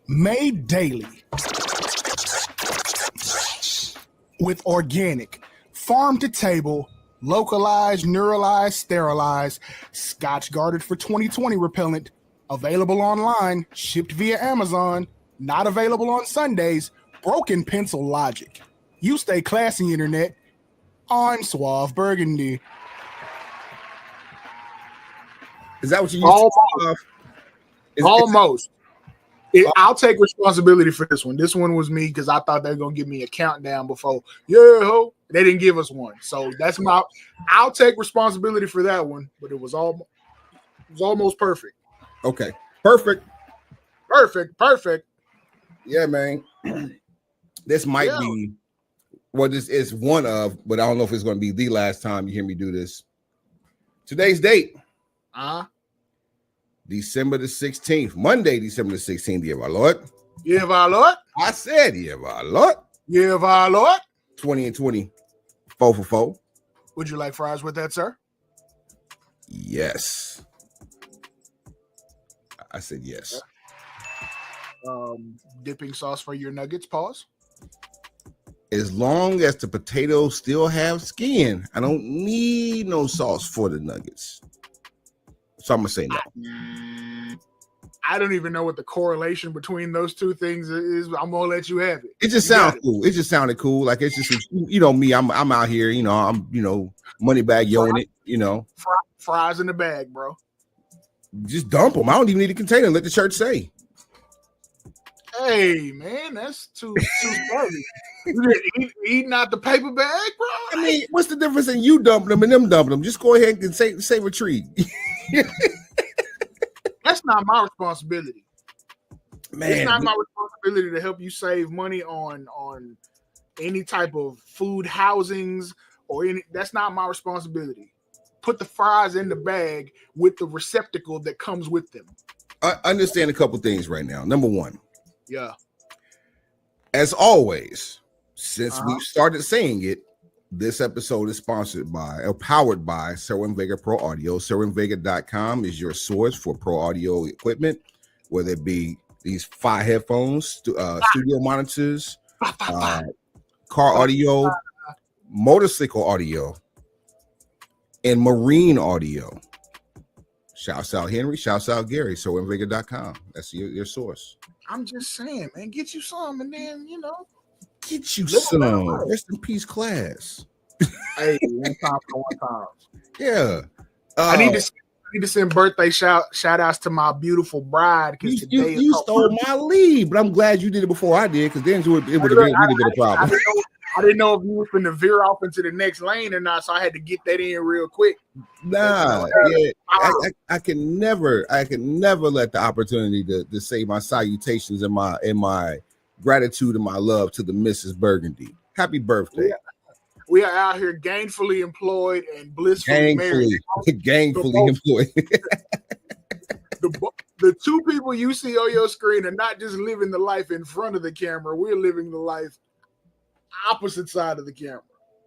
Made daily with organic, farm to table, localized, neuralized, sterilized, Scotch guarded for 2020 repellent, available online, shipped via Amazon, not available on Sundays, broken pencil logic. You stay classy, internet. I'm Suave Burgundy. Is that what you used to? Almost. I'll take responsibility for this one. This one was me because I thought they were gonna give me a countdown before. Yeah, ho. They didn't give us one, so that's my. I'll take responsibility for that one, but it was almost perfect. Okay, perfect. Yeah, man. This might be. Well, this is one of, but I don't know if it's going to be the last time you hear me do this. Today's date. December the 16th, Monday, December the 16th, year of our Lord. Year of our Lord. I said year of our Lord. Year of our Lord. 20 and 20, 4 for 4. Would you like fries with that, sir? Yes. I said yes. Dipping sauce for your nuggets, pause. As long as the potatoes still have skin, I don't need no sauce for the nuggets. So I'm gonna say no. I don't even know what the correlation between those two things is. I'm gonna let you have it. It just sounds cool. It just sounded cool. Like it's just, me. I'm out here. I'm money bag yoing it. Fries in the bag, bro. Just dump them. I don't even need a container. Let the church say. Hey man, that's too heavy. Eating out the paper bag, bro. I mean, what's the difference in you dumping them and them dumping them? Just go ahead and say retreat. That's not my responsibility. Man, it's not my responsibility to help you save money on any type of food housings or any. That's not my responsibility. Put the fries in the bag with the receptacle that comes with them. I understand a couple things right now. Number one. Yeah. As always, since we've started saying it, this episode is sponsored by or powered by Vega Pro Audio. SerwinVega.com is your source for pro audio equipment, whether it be these 5 headphones, studio monitors, car audio, motorcycle audio, and marine audio. Shouts out Henry, shouts out Gary, SerwinVega.com. That's your source. I'm just saying, man, get you some and then, get you some. Rest in peace, class. Hey, one time for one time. Yeah. I need to send birthday shout outs to my beautiful bride. Because you stole my lead, but I'm glad you did it before I did, because then it would have really been a problem. I didn't know if you were going to veer off into the next lane or not, so I had to get that in real quick. Nah, yeah, I can never let the opportunity to say my salutations and my gratitude and my love to the Mrs. Burgundy. Happy birthday. We are out here gainfully employed and blissfully married. Gainfully employed. The two people you see on your screen are not just living the life in front of the camera. We're living the life opposite side of the camera.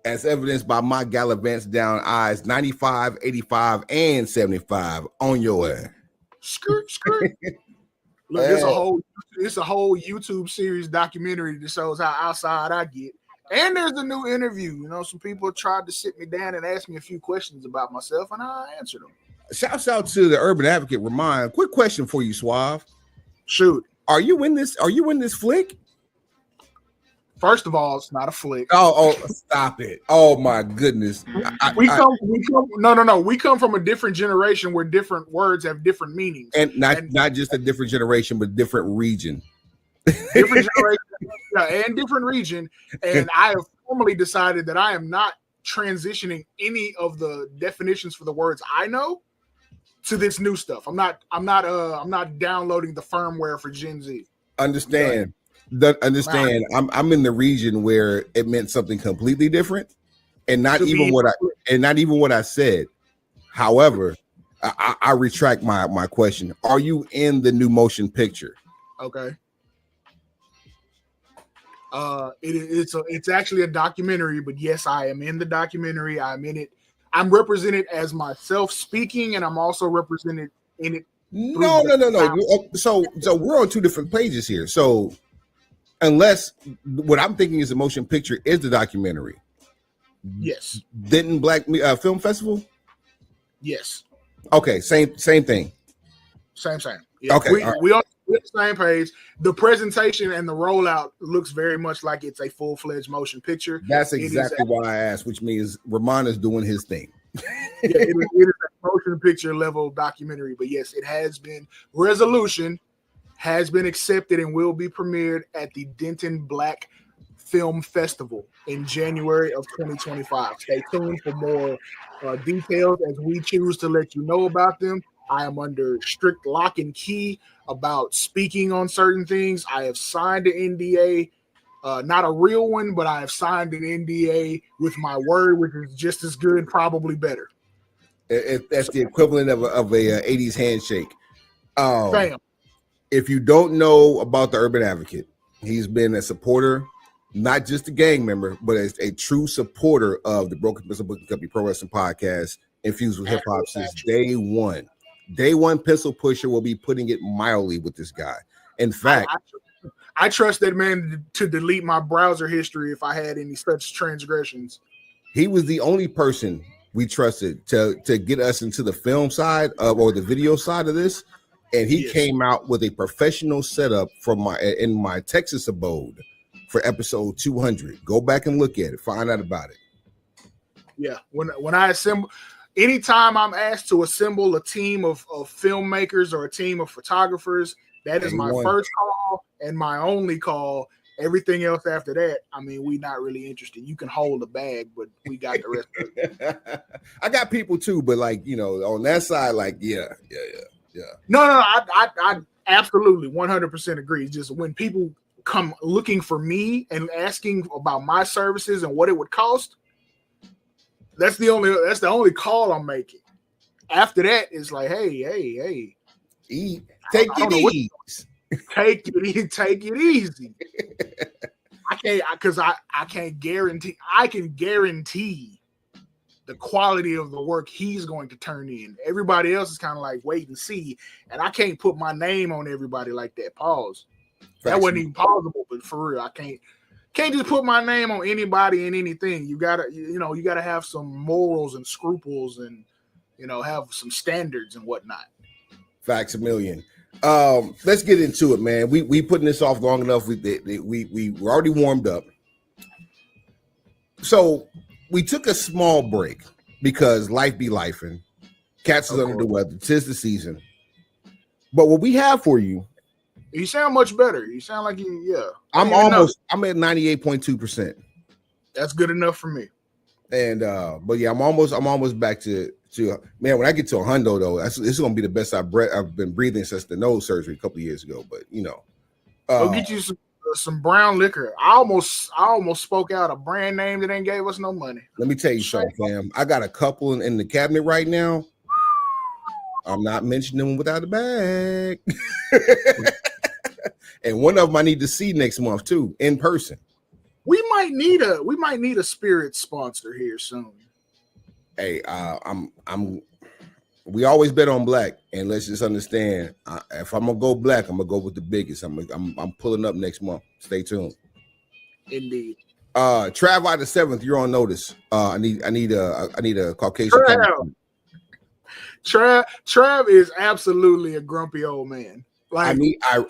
As evidenced by my gallivants down eyes 95, 85, and 75 on your ass. Skirt. Look, it's a whole YouTube series documentary that shows how outside I get. And there's a new interview. Some people tried to sit me down and ask me a few questions about myself, and I answered them. Shouts out to the Urban Advocate, Ramon. Quick question for you, Suave. Shoot. Are you in this flick? First of all, it's not a flick. Oh, stop it. Oh my goodness. We come from a different generation where different words have different meanings. And not just a different generation, but different region. Different generation, and different region. And I have formally decided that I am not transitioning any of the definitions for the words I know to this new stuff. I'm not downloading the firmware for Gen Z. Understand. I'm in the region where it meant something completely different, and not even what I said. However, I retract my question. Are you in the new motion picture? Okay. It's actually a documentary, but yes, I am in the documentary. I'm in it. I'm represented as myself speaking, and I'm also represented in it No. So we're on two different pages here. So unless what I'm thinking is a motion picture is the documentary. Yes. Denton Black Film Festival. Yes. Okay. Same thing. Same. Yeah. Okay. We on the same page. The presentation and the rollout looks very much like it's a full-fledged motion picture. That's exactly why I asked, which means Ramon is doing his thing. It is a motion picture level documentary, but yes, it has been resolution has been accepted and will be premiered at the Denton Black Film Festival in January of 2025. Stay tuned for more details as we choose to let you know about them. I am under strict lock and key about speaking on certain things. I have signed an NDA, not a real one, but I have signed an NDA with my word, which is just as good, probably better. That's the equivalent of a 80s handshake. Bam. If you don't know about the Urban Advocate, he's been a supporter, not just a gang member, but as a true supporter of the Broken Pencil Booking Company Pro Wrestling Podcast, infused with hip hop since day one. Day one, Pencil Pusher will be putting it mildly with this guy. In fact, I trust that man to delete my browser history if I had any such transgressions. He was the only person we trusted to get us into the film side of or the video side of this. And he came out with a professional setup from in my Texas abode for episode 200. Go back and look at it. Find out about it. Yeah. When I assemble, anytime I'm asked to assemble a team of filmmakers or a team of photographers, that is my first call and my only call. Everything else after that, I mean, we not really interested. You can hold the bag, but we got the rest of it. I got people too, but like, on that side, like, yeah. No, I absolutely 100% agree. It's just when people come looking for me and asking about my services and what it would cost, that's the only call I'm making. After that, it's like, hey, take it easy. Take it easy. I can't guarantee. I can guarantee the quality of the work he's going to turn in. Everybody else is kind of like wait and see, and I can't put my name on everybody like that. Pause. That wasn't even possible, but for real, I can't just put my name on anybody and anything. You gotta have some morals and scruples, and have some standards and whatnot. Facts a million. Let's get into it, man. We putting this off long enough. We were already warmed up. So we took a small break because life be lifing. Cats is under the weather. 'Tis the season. But what we have for you. You sound much better. You sound like I'm at 98.2%. That's good enough for me. And but yeah, I'm almost back to man. When I get to a hundo though, this is gonna be the best I've been breathing since the nose surgery a couple of years ago. But go get you some brown liquor. I almost spoke out a brand name that ain't gave us no money. Let me tell you something, fam. I got a couple in the cabinet right now. I'm not mentioning them without a bag. And one of them I need to see next month too, in person. We might need a spirit sponsor here soon. Hey, we always bet on black, and let's just understand. If I'm gonna go black, I'm gonna go with the biggest. I'm pulling up next month. Stay tuned. Indeed. Trav by the 7th, you're on notice. I need a Caucasian. Trav is absolutely a grumpy old man. Like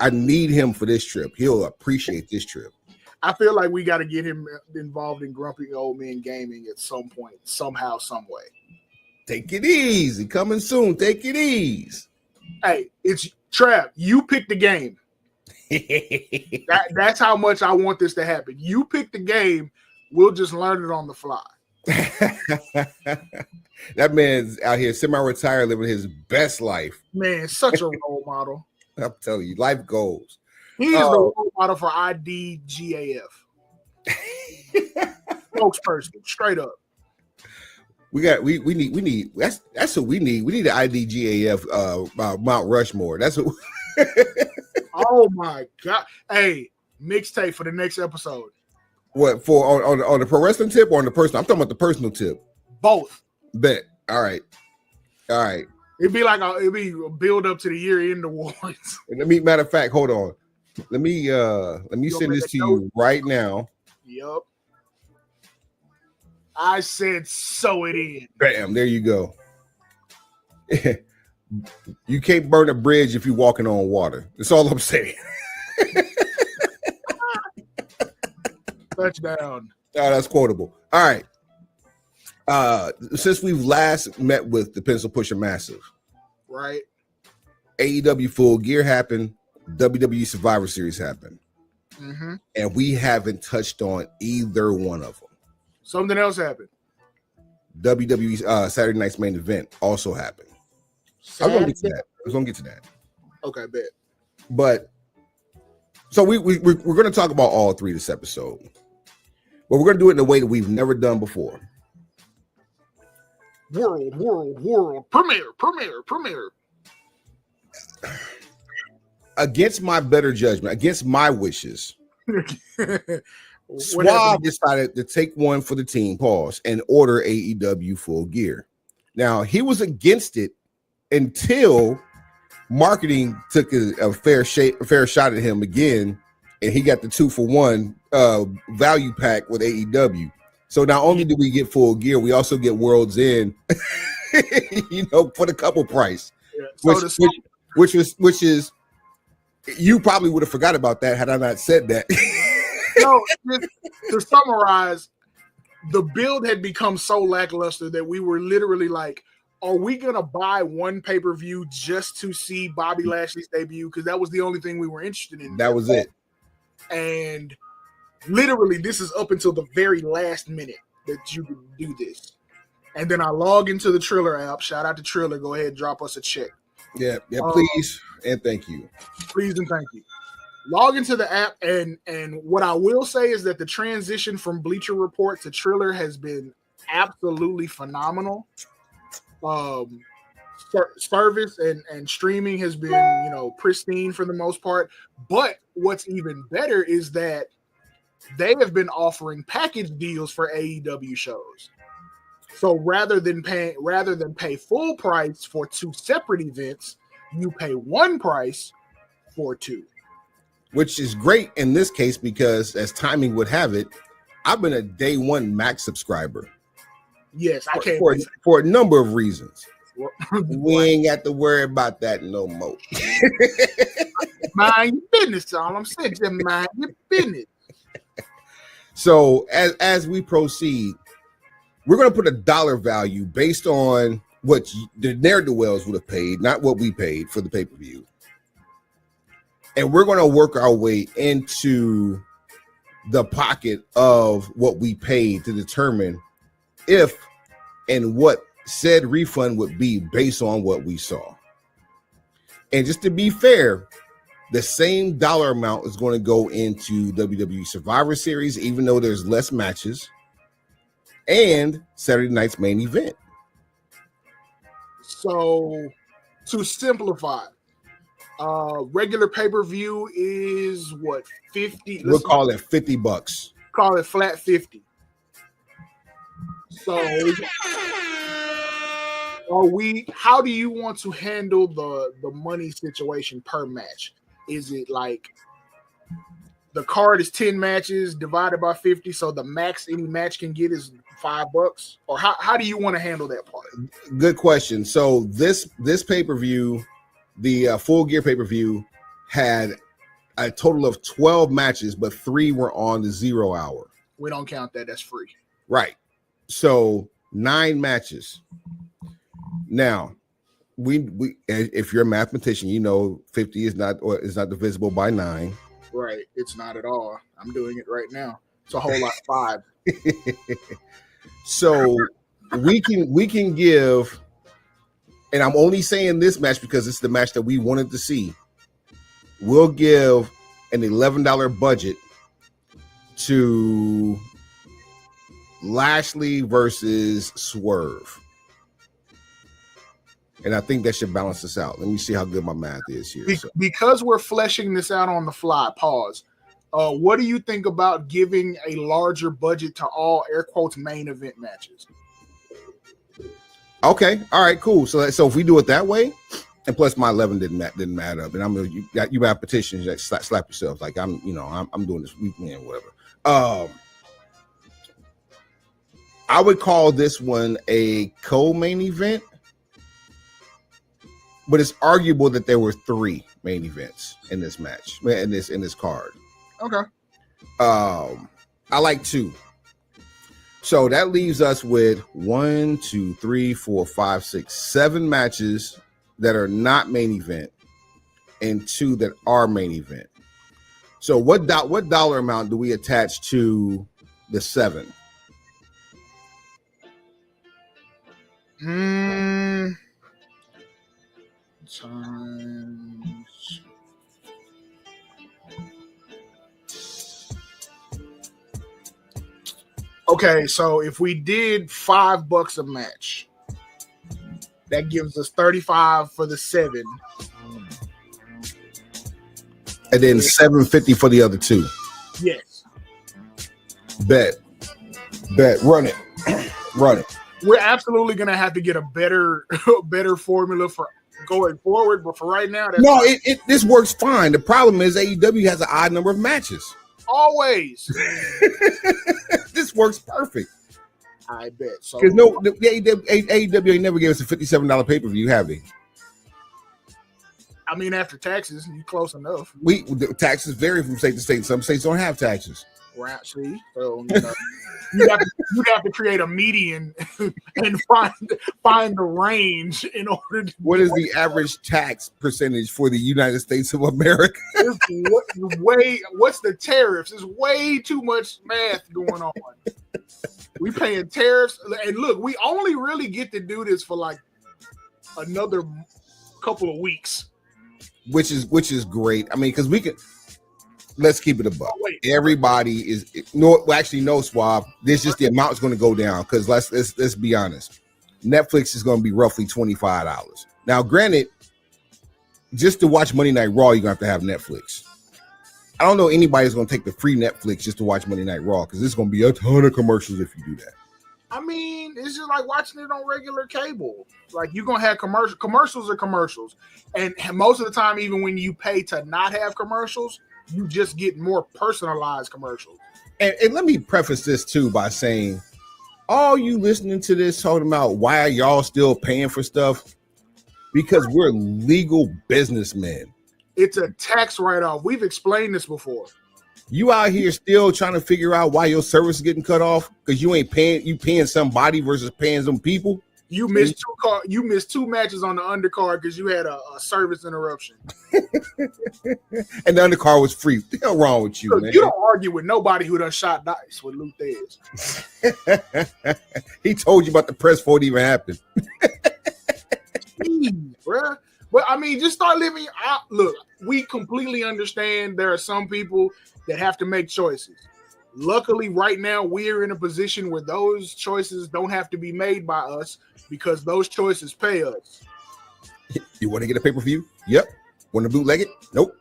I need him for this trip. He'll appreciate this trip. I feel like we got to get him involved in grumpy old men gaming at some point, somehow, some way. Take it easy. Coming soon. Take it easy. Hey, it's Trav. You pick the game. That's how much I want this to happen. You pick the game. We'll just learn it on the fly. That man's out here semi-retired, living his best life. Man, such a role model. I'm telling you, life goals. He is the role model for IDGAF. Spokesperson, straight up. We need that's what we need. We need the IDGAF Mount Rushmore. That's what. Oh my God! Hey, mixtape for the next episode. What for on the pro wrestling tip or on the personal? I'm talking about the personal tip. Both. Bet. All right. It'd be a build up to the year-end awards. Matter of fact, hold on. Let me send this to you right now. Yup. I said sew it in. Bam, there you go. You can't burn a bridge if you're walking on water. That's all I'm saying. Touchdown. Oh, that's quotable. All right. Since we've last met with the Pencil Pusher Massive, right? AEW Full Gear happened, WWE Survivor Series happened, and we haven't touched on either one of them. Something else happened. WWE Saturday Night's Main Event also happened. I was gonna get to that. Okay, bet. But so we're going to talk about all three this episode, but we're going to do it in a way that we've never done before. World, premiere. Against my better judgment, against my wishes, Swab decided to take one for the team, and order AEW Full Gear. Now, he was against it until marketing took a fair shot at him again, and he got the 2-for-1 value pack with AEW. So not only do we get Full Gear, we also get World's End, for the couple price, which is you probably would have forgot about that had I not said that. No, to summarize, the build had become so lackluster that we were literally like, are we going to buy one pay-per-view just to see Bobby Lashley's debut? Because that was the only thing we were interested in. That was it. And literally, this is up until the very last minute that you can do this. And then I log into the Triller app. Shout out to Triller. Go ahead, drop us a check. Yeah, please and thank you. Please and thank you. Log into the app, and what I will say is that the transition from Bleacher Report to Triller has been absolutely phenomenal. Service and streaming has been pristine for the most part, but what's even better is that they have been offering package deals for AEW shows. So rather than pay full price for two separate events, you pay one price for two, which is great in this case because, as timing would have it, I've been a day one Max subscriber. Yes, I can't for a number of reasons. We ain't got to worry about that no more. Mind your business, all I'm saying. Just mind your business. So as we proceed, we're going to put a dollar value based on what the ne'er-do-wells would have paid, not what we paid for the pay-per-view. And we're going to work our way into the pocket of what we paid to determine if and what said refund would be based on what we saw. And just to be fair, the same dollar amount is going to go into WWE Survivor Series, even though there's less matches, and Saturday Night's Main Event. So to simplify, regular pay-per-view is what, 50? We'll call it $50. Call it flat 50. So how do you want to handle the money situation per match? Is it like the card is 10 matches divided by 50, so the max any match can get is $5? Or how do you want to handle that part? Good question. So this pay-per-view, the Full Gear pay-per-view, had a total of 12 matches, but 3 were on the 0 hour. We don't count that. That's free. Right. So 9 matches. Now, we if you're a mathematician, 50 is not divisible by 9. Right. It's not at all. I'm doing it right now. It's a whole lot 5. So we can give, and I'm only saying this match because it's the match that we wanted to see. We'll give an $11 budget to Lashley versus Swerve. And I think that should balance this out. Let me see how good my math is here. Because we're fleshing this out on the fly, pause. What do you think about giving a larger budget to all air quotes main event matches? Okay, all right, cool. So if we do it that way, and plus my 11 didn't matter up, and you got petitions that slap yourself like I'm doing this weekend whatever. I would call this one a co-main event, but it's arguable that there were 3 main events in this match, in this card. Okay. I like 2. So that leaves us with 1, 2, 3, 4, 5, 6, 7 matches that are not main event and 2 that are main event. So what dollar amount do we attach to the 7? Times. Okay, so if we did $5 a match, that gives us 35 for the 7. And then $7.50 for the other 2. Yes. Bet. Run it. We're absolutely gonna have to get a better formula for going forward, but for right now, this works fine. The problem is AEW has an odd number of matches. Always. This works perfect. I bet. So because the AEW ain't never gave us a $57 pay-per-view, have they? I mean, after taxes, you close enough. The taxes vary from state to state. Some states don't have taxes. Right. See, so you have to create a median and find the range in order to. What is the average tax percentage for the United States of America? What's the tariffs? There's way too much math going on. We paying tariffs, and look, we only really get to do this for like another couple of weeks, which is great. I mean, because we can. Let's keep it a buck. Everybody is no swab. This just the amount is going to go down because let's be honest. Netflix is going to be roughly $25. Now, granted, just to watch Monday Night Raw, you're going to have Netflix. I don't know anybody's going to take the free Netflix just to watch Monday Night Raw because there's going to be a ton of commercials if you do that. I mean, it's just like watching it on regular cable. Like you're going to have commercials are commercials. And most of the time, even when you pay to not have commercials, you just get more personalized commercials. And let me preface this too by saying, all you listening to this talking about why are y'all still paying for stuff? Because we're legal businessmen. It's a tax write-off. We've explained this before. You out here still trying to figure out why your service is getting cut off because you ain't paying. You paying somebody versus paying some people. You missed You missed 2 matches on the undercard because you had a service interruption. And the undercard was free. What the hell wrong with you, man? You don't argue with nobody who done shot dice with Lou Thez. He told you about the press before it even happened. Jeez, bruh. But I mean, just start living out. Look, we completely understand there are some people that have to make choices. Luckily, right now, we're in a position where those choices don't have to be made by us because those choices pay us. You want to get a pay-per-view? Yep. Want to bootleg it? Nope.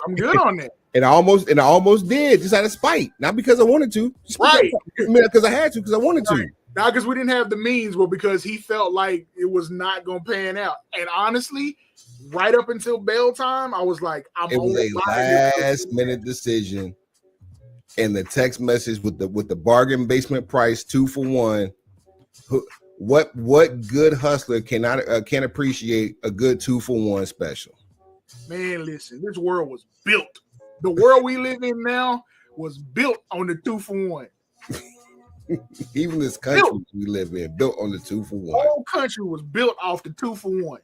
I'm good on that. And I almost did, just out of spite. Not because I wanted to. Right. Because I had to, because I wanted to. Not because we didn't have the means, but because he felt like it was not going to pan out. And honestly, right up until bail time, I was like, it was a last minute decision, and the text message with the bargain basement price 2 for 1. What good hustler can appreciate a good 2 for 1 special? Man, listen, this world was built. The world we live in now was built on the 2 for 1. Even this country we live in built on the 2 for 1. The whole country was built off the 2 for 1.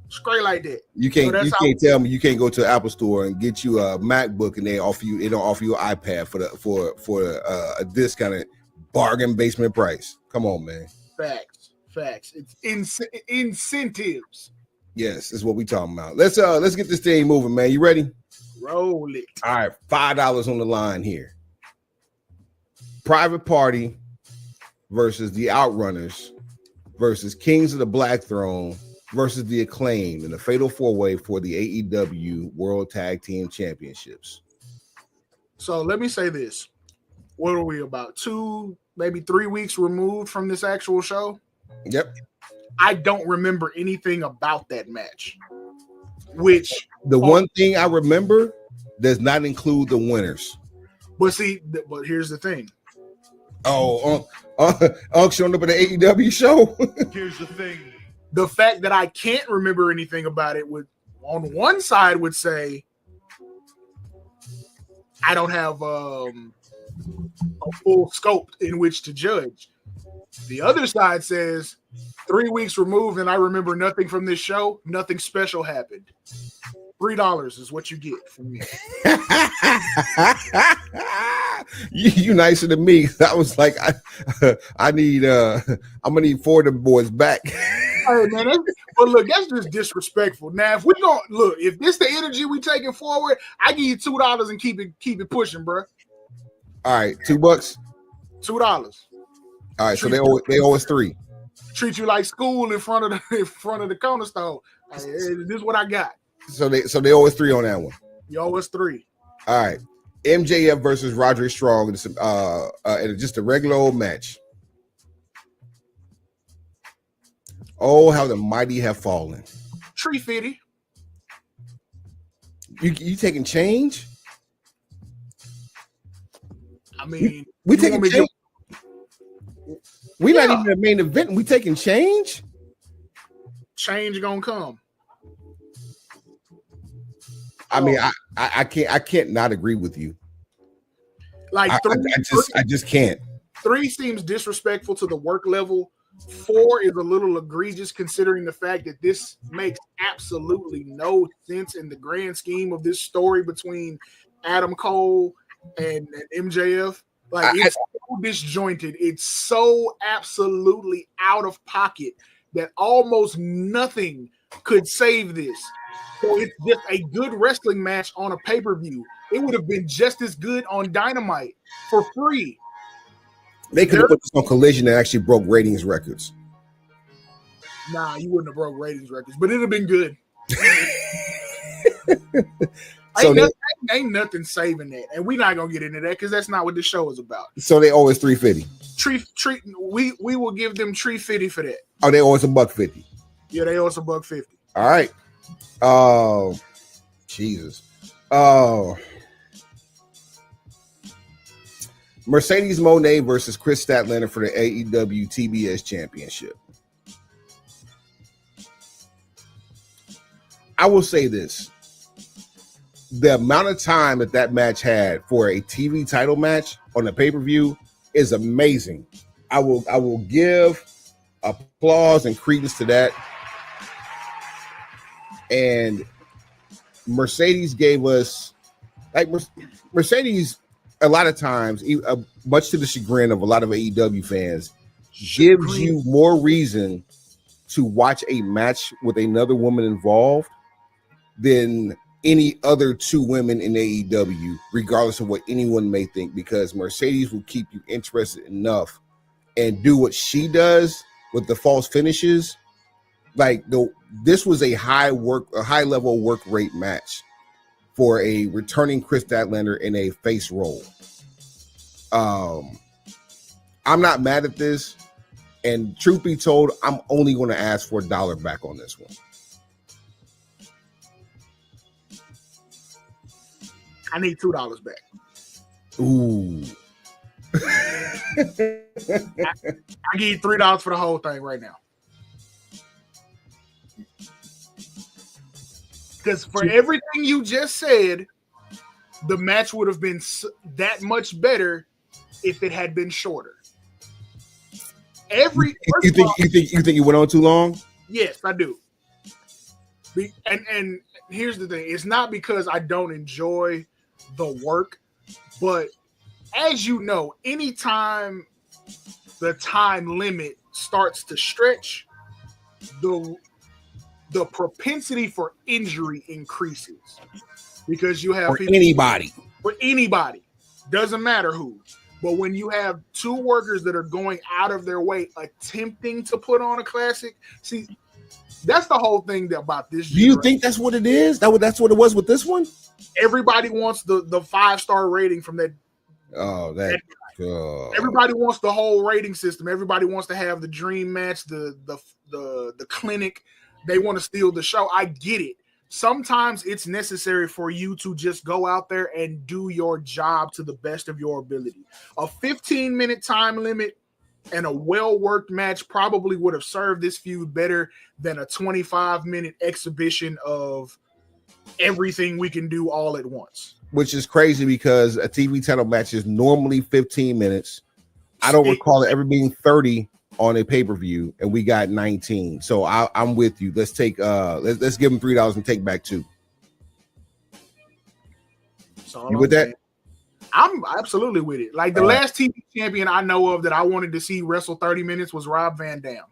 Straight like that. You can't tell me you can't go to the Apple store and get you a MacBook and they don't offer you an iPad for a discounted bargain basement price. Come on, man. Facts. It's incentives. Yes, that's what we talking about. Let's get this thing moving, man. You ready? Roll it. All right, $5 on the line here. Private Party versus the Outrunners versus Kings of the Black Throne versus the Acclaimed in the Fatal 4-Way for the AEW World Tag Team Championships. So let me say this. what are we about 2, maybe 3 weeks removed from this actual show? Yep. I don't remember anything about that match. Which the one thing I remember does not include the winners. But see, but here's the thing. Oh, showing up at the AEW show. Here's the thing. The fact that I can't remember anything about it would, on one side, would say I don't have a full scope in which to judge. The other side says 3 weeks removed and I remember nothing from this show. Nothing special happened. $3 is what you get from me. you nicer than me. I was like, I need I'm gonna need 4 of them boys back. Hey man, but look, that's just disrespectful. Now, if we don't look, if this the energy we taking forward, I give you $2 and keep it pushing, bro. All right, $2. $2. All right, so they owe us 3. Treat you like school in front of the corner store. Hey, this is what I got. So they owe us 3 on that one. You owe us 3. All right, MJF versus Roderick Strong. It's just a regular old match. Oh, how the mighty have fallen. Tree fitty. You taking change? I mean, we taking change. We're not even the main event. We taking change. Change gonna come. I mean, I can't not agree with you. Like I just can't. 3 seems disrespectful to the work level. 4 is a little egregious considering the fact that this makes absolutely no sense in the grand scheme of this story between Adam Cole and MJF. Like it's so disjointed. It's so absolutely out of pocket that almost nothing could save this. So it's just a good wrestling match on a pay-per-view. It would have been just as good on Dynamite for free. They could have put this on Collision and actually broke ratings records. Nah, you wouldn't have broke ratings records, but it'd have been good. So ain't nothing saving that, and we're not gonna get into that because that's not what this show is about. So they owe us $3.50. We will give them $3.50 for that. Oh, they owe us $1.50. Yeah, they owe us $1.50. All right. Oh, Jesus. Oh. Mercedes Moné versus Chris Statlander for the AEW TBS Championship. I will say this. The amount of time that match had for a TV title match on a pay-per-view is amazing. I will give applause and credence to that. And Mercedes gave us, like, Mercedes, a lot of times, much to the chagrin of a lot of AEW fans, gives you more reason to watch a match with another woman involved than any other 2 women in AEW, regardless of what anyone may think, because Mercedes will keep you interested enough and do what she does with the false finishes. Like, this was a high level work rate match for a returning Chris Statlander in a face role. I'm not mad at this, and truth be told, I'm only going to ask for $1 back on this one. I need $2 back. Ooh. I give you $3 for the whole thing right now. Because for everything you just said, the match would have been that much better if it had been shorter. You think you went on too long? Yes, I do. And here's the thing: it's not because I don't enjoy the work, but as you know, anytime the time limit starts to stretch, the propensity for injury increases because you have for anybody, doesn't matter who. But when you have 2 workers that are going out of their way attempting to put on a classic, see, that's the whole thing about this. Do you think that's what it is? That's what it was with this one? Everybody wants the 5-star rating from that. Oh, that Everybody wants the whole rating system. Everybody wants to have the dream match, the clinic. They want to steal the show. I get it. Sometimes it's necessary for you to just go out there and do your job to the best of your ability. A 15-minute time limit and a well-worked match probably would have served this feud better than a 25-minute exhibition of everything we can do all at once. Which is crazy because a TV title match is normally 15 minutes. I don't recall it ever being 30 on a pay-per-view, and we got 19. So I'm with you. Let's take let's give him $3 and take back 2. You with that? I'm absolutely with it. Like the last TV champion I know of that I wanted to see wrestle 30 minutes was Rob Van Dam.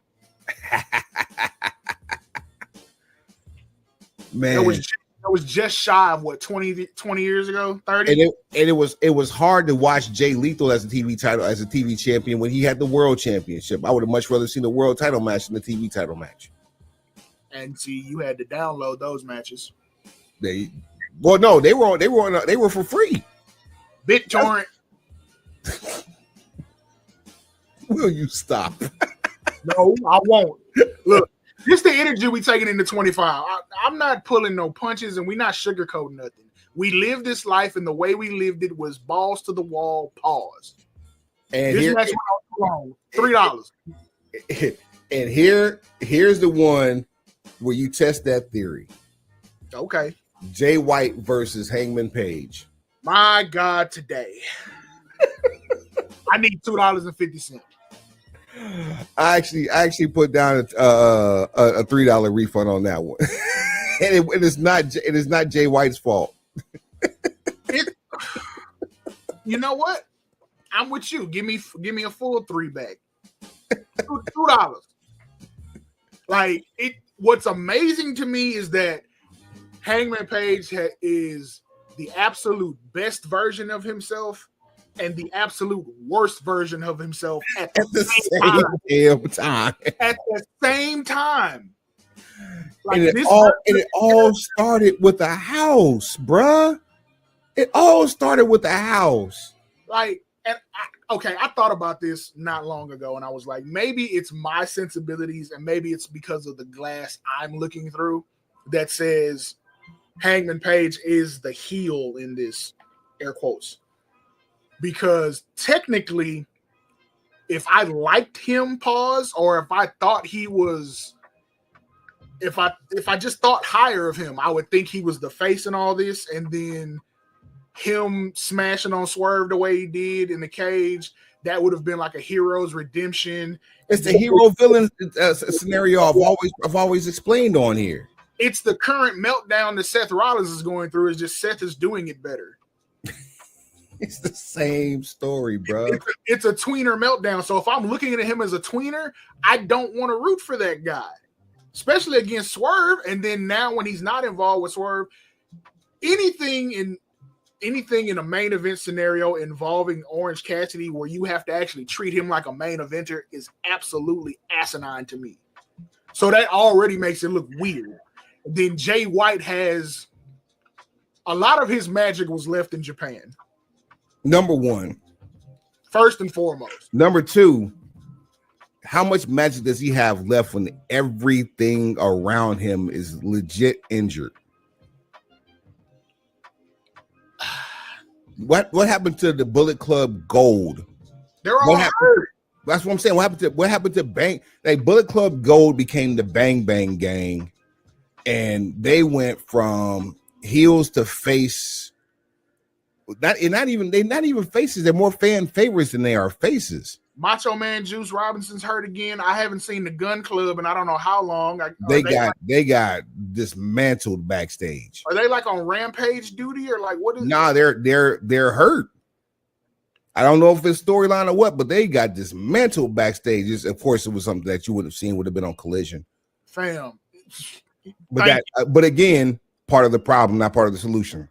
Man, it was just shy of what 20 years ago, 30. And it was hard to watch Jay Lethal as a TV champion when he had the world championship. I would have much rather seen the world title match than the TV title match. And see, you had to download those matches. They were for free. BitTorrent. Will you stop? No, I won't. Look, this the energy we taking into 25. I'm not pulling no punches, and we not sugarcoating nothing. We lived this life, and the way we lived it was balls to the wall. Pause. And this match went on too long. $3. And here's the one where you test that theory. Okay. Jay White versus Hangman Page. My God, today. I need $2.50. I actually put down a $3 refund on that one. And it is not Jay White's fault. You know what? I'm with you. Give me a full 3 back. $2. Like it. What's amazing to me is that Hangman Page is the absolute best version of himself and the absolute worst version of himself at the same time. At the same time. Like and it all started with a house, bruh. It all started with a house. Like, I thought about this not long ago, and I was like, maybe it's my sensibilities, and maybe it's because of the glass I'm looking through that says Hangman Page is the heel in this, air quotes. Because technically, if I liked him, or if I thought he was, if I just thought higher of him, I would think he was the face in all this, and then him smashing on Swerve the way he did in the cage, that would have been like a hero's redemption. It's the hero villain scenario I've always explained on here. It's the current meltdown that Seth Rollins is going through. It's just Seth is doing it better. It's the same story, bro. It's a tweener meltdown. So if I'm looking at him as a tweener, I don't want to root for that guy, especially against Swerve. And then now when he's not involved with Swerve, anything in a main event scenario involving Orange Cassidy where you have to actually treat him like a main eventer is absolutely asinine to me. So that already makes it look weird. Then Jay White has a lot of his magic was left in Japan. Number one. First and foremost. Number two, how much magic does he have left when everything around him is legit injured? What happened to the Bullet Club Gold? They're all hurt. That's what I'm saying. What happened to Bang? Like Bullet Club Gold became the Bang Bang Gang, and they went from heels to face. They're not even faces. They're more fan favorites than they are faces. Macho Man Juice Robinson's hurt again. I haven't seen the Gun Club in I don't know how long. They got dismantled backstage. Are they like on Rampage duty or like what is? Nah, they're hurt. I don't know if it's storyline or what, but they got dismantled backstage. Of course, it was something that you would have seen would have been on Collision. Fam. But again, part of the problem, not part of the solution.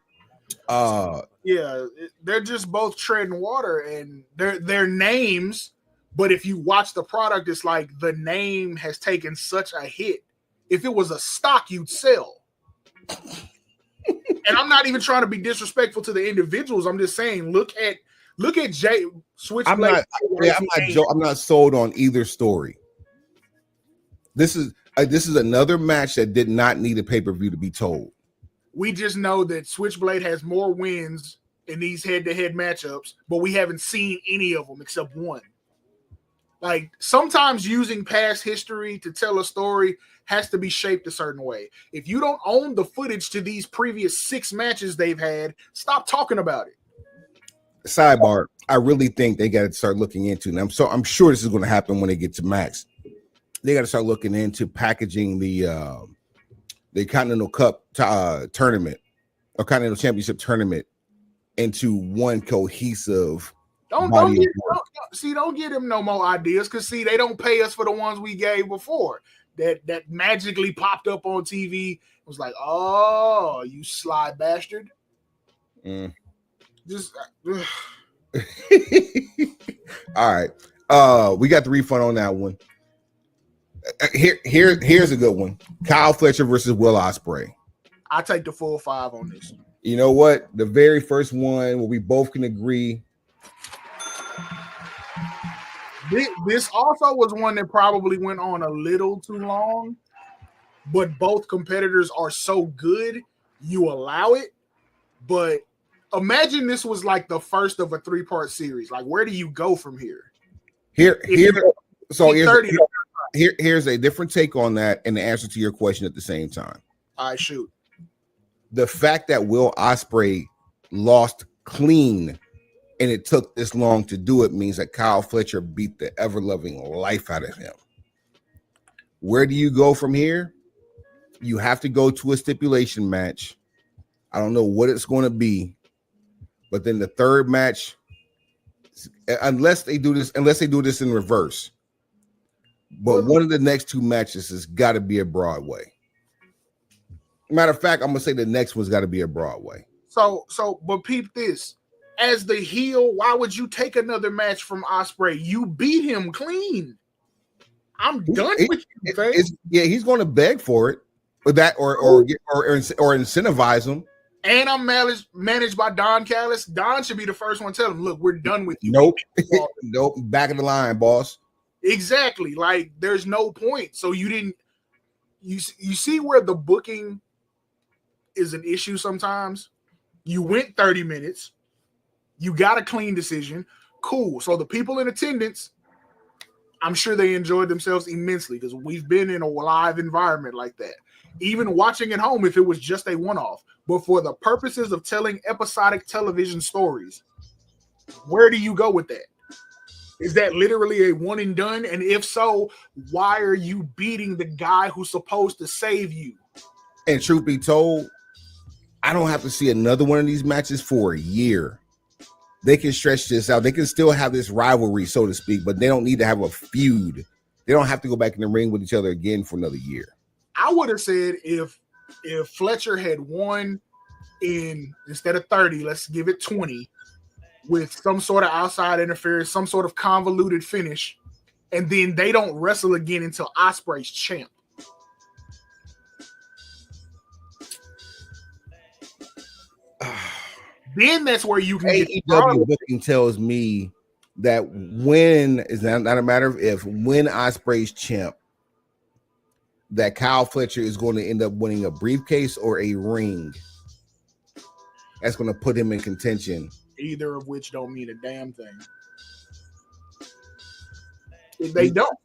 Yeah, they're just both treading water, and their names. But if you watch the product, it's like the name has taken such a hit. If it was a stock, you'd sell. And I'm not even trying to be disrespectful to the individuals. I'm just saying, look at Look at Jay Switchblade. I'm not sold on either story. This is another match that did not need a pay-per-view to be told. We just know that Switchblade has more wins in these head-to-head matchups, but we haven't seen any of them except one. Like, sometimes using past history to tell a story has to be shaped a certain way. If you don't own the footage to these previous 6 matches they've had, stop talking about it. Sidebar, I really think they got to start looking into, and I'm sure this is going to happen when they get to Max. They got to start looking into packaging the Continental Cup tournament or Continental Championship tournament into one cohesive. Don't get him no more ideas, because they don't pay us for the ones we gave before that magically popped up on TV. It was like, oh, you sly bastard. Just all right. We got the refund on that one. Here's a good one. Kyle Fletcher versus Will Ospreay. I take the full 5 on this. You know what? The very first one where we both can agree. This also was one that probably went on a little too long, but both competitors are so good, you allow it. But imagine this was like the first of a 3-part series. Like, where do you go from here? Here's a different take on that and the answer to your question at the same time. I shoot. The fact that Will Ospreay lost clean and it took this long to do it means that Kyle Fletcher beat the ever-loving life out of him. Where do you go from here? You have to go to a stipulation match. I don't know what it's going to be, but then the third match, unless they do this in reverse, but one of the next 2 matches has got to be a Broadway. Matter of fact, I'm gonna say the next one's got to be a Broadway. But peep this. As the heel, why would you take another match from Ospreay? You beat him clean. I'm done with you, man. He's going to beg for it, or incentivize him. And I'm managed by Don Callis. Don should be the first one to tell him, "Look, we're done with you." Nope, nope. Back of the line, boss. Exactly. Like, there's no point. So you didn't. You see where the booking is an issue sometimes. You went 30 minutes. You got a clean decision. Cool. So the people in attendance, I'm sure they enjoyed themselves immensely, because we've been in a live environment like that. Even watching at home, if it was just a one-off. But for the purposes of telling episodic television stories, where do you go with that? Is that literally a one and done? And if so, why are you beating the guy who's supposed to save you? And truth be told, I don't have to see another one of these matches for a year. They can stretch this out. They can still have this rivalry, so to speak, but they don't need to have a feud. They don't have to go back in the ring with each other again for another year. I would have said if Fletcher had won instead of 30, let's give it 20, with some sort of outside interference, some sort of convoluted finish, and then they don't wrestle again until Ospreay's champ. Then that's where you can AEW booking tells me that when is not a matter of if, when Ospreay's champ, that Kyle Fletcher is going to end up winning a briefcase or a ring. That's going to put him in contention. Either of which don't mean a damn thing. If they don't.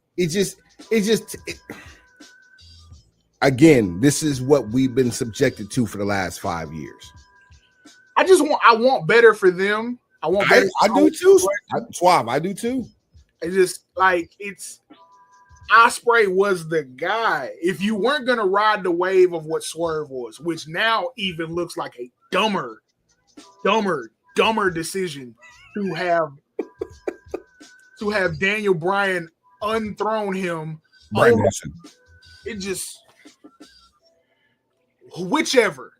Again, this is what we've been subjected to for the last 5 years. I want better for them. I want better. I do too. Suave, I do too. It's just like, Ospreay was the guy. If you weren't going to ride the wave of what Swerve was, which now even looks like a dumber decision to have Daniel Bryan unthrone him. It just, whichever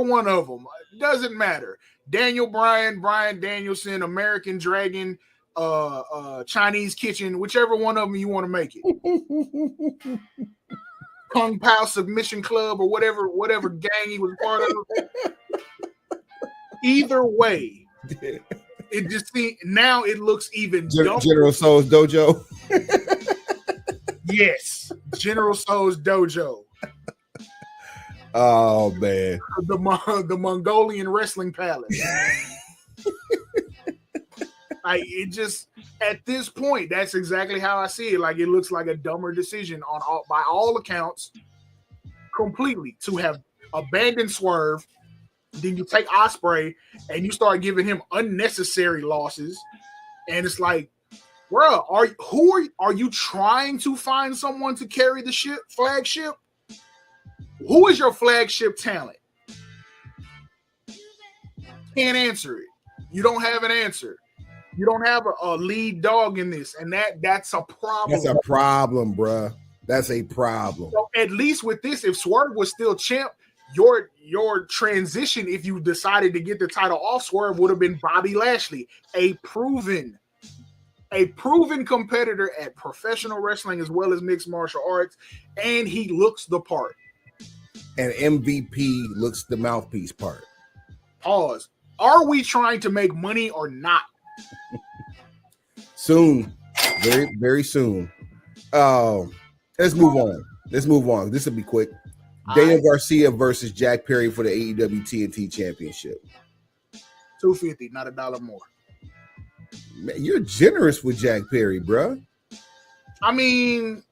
one of them, doesn't matter. Daniel Bryan, Bryan Danielson, American Dragon, Chinese Kitchen, whichever one of them you want to make it. Kung Pao Submission Club or whatever gang he was part of. Either way, it just now it looks even dumber. General Soul's Dojo. Yes, General Soul's Dojo. Oh man, the Mongolian wrestling palace. Like it just at this point, that's exactly how I see it. Like it looks like a dumber decision by all accounts, completely to have abandoned Swerve. Then you take Ospreay and you start giving him unnecessary losses, and it's like, bro, are you trying to find someone to carry the flagship? Who is your flagship talent? Can't answer it. You don't have an answer. You don't have a lead dog in this, and that's a problem. That's a problem, bro. That's a problem. So at least with this, if Swerve was still champ, your transition, if you decided to get the title off Swerve, would have been Bobby Lashley, a proven competitor at professional wrestling as well as mixed martial arts, and he looks the part. And MVP looks the mouthpiece part. Pause. Are we trying to make money or not? Soon. Very, very soon. Let's move on. This will be quick. Daniel Garcia versus Jack Perry for the AEW TNT Championship. $250, not $1 more. Man, you're generous with Jack Perry, bro. I mean,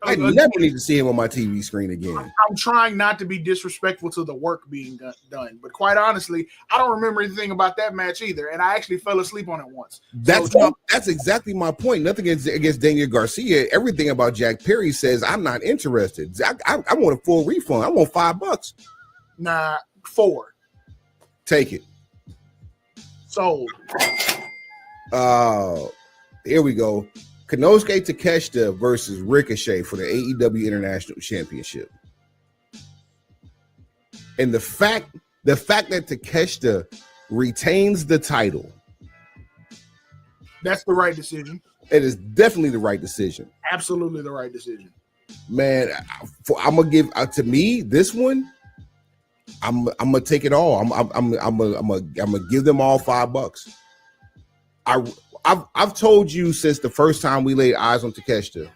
I never need to see him on my TV screen again. I'm trying not to be disrespectful to the work being done, but quite honestly, I don't remember anything about that match either, and I actually fell asleep on it once. That's exactly my point. Nothing against Daniel Garcia. Everything about Jack Perry says I'm not interested. I want a full refund. I want $5. Nah, 4. Take it. Sold. Here we go. Konosuke Takeshita versus Ricochet for the AEW International Championship. And the fact that Takeshita retains the title, that's the right decision. It is definitely the right decision. Absolutely the right decision. Man, I'm gonna give to me this one. I'm gonna take it all. I'm gonna give them all $5. I've told you since the first time we laid eyes on Takeshita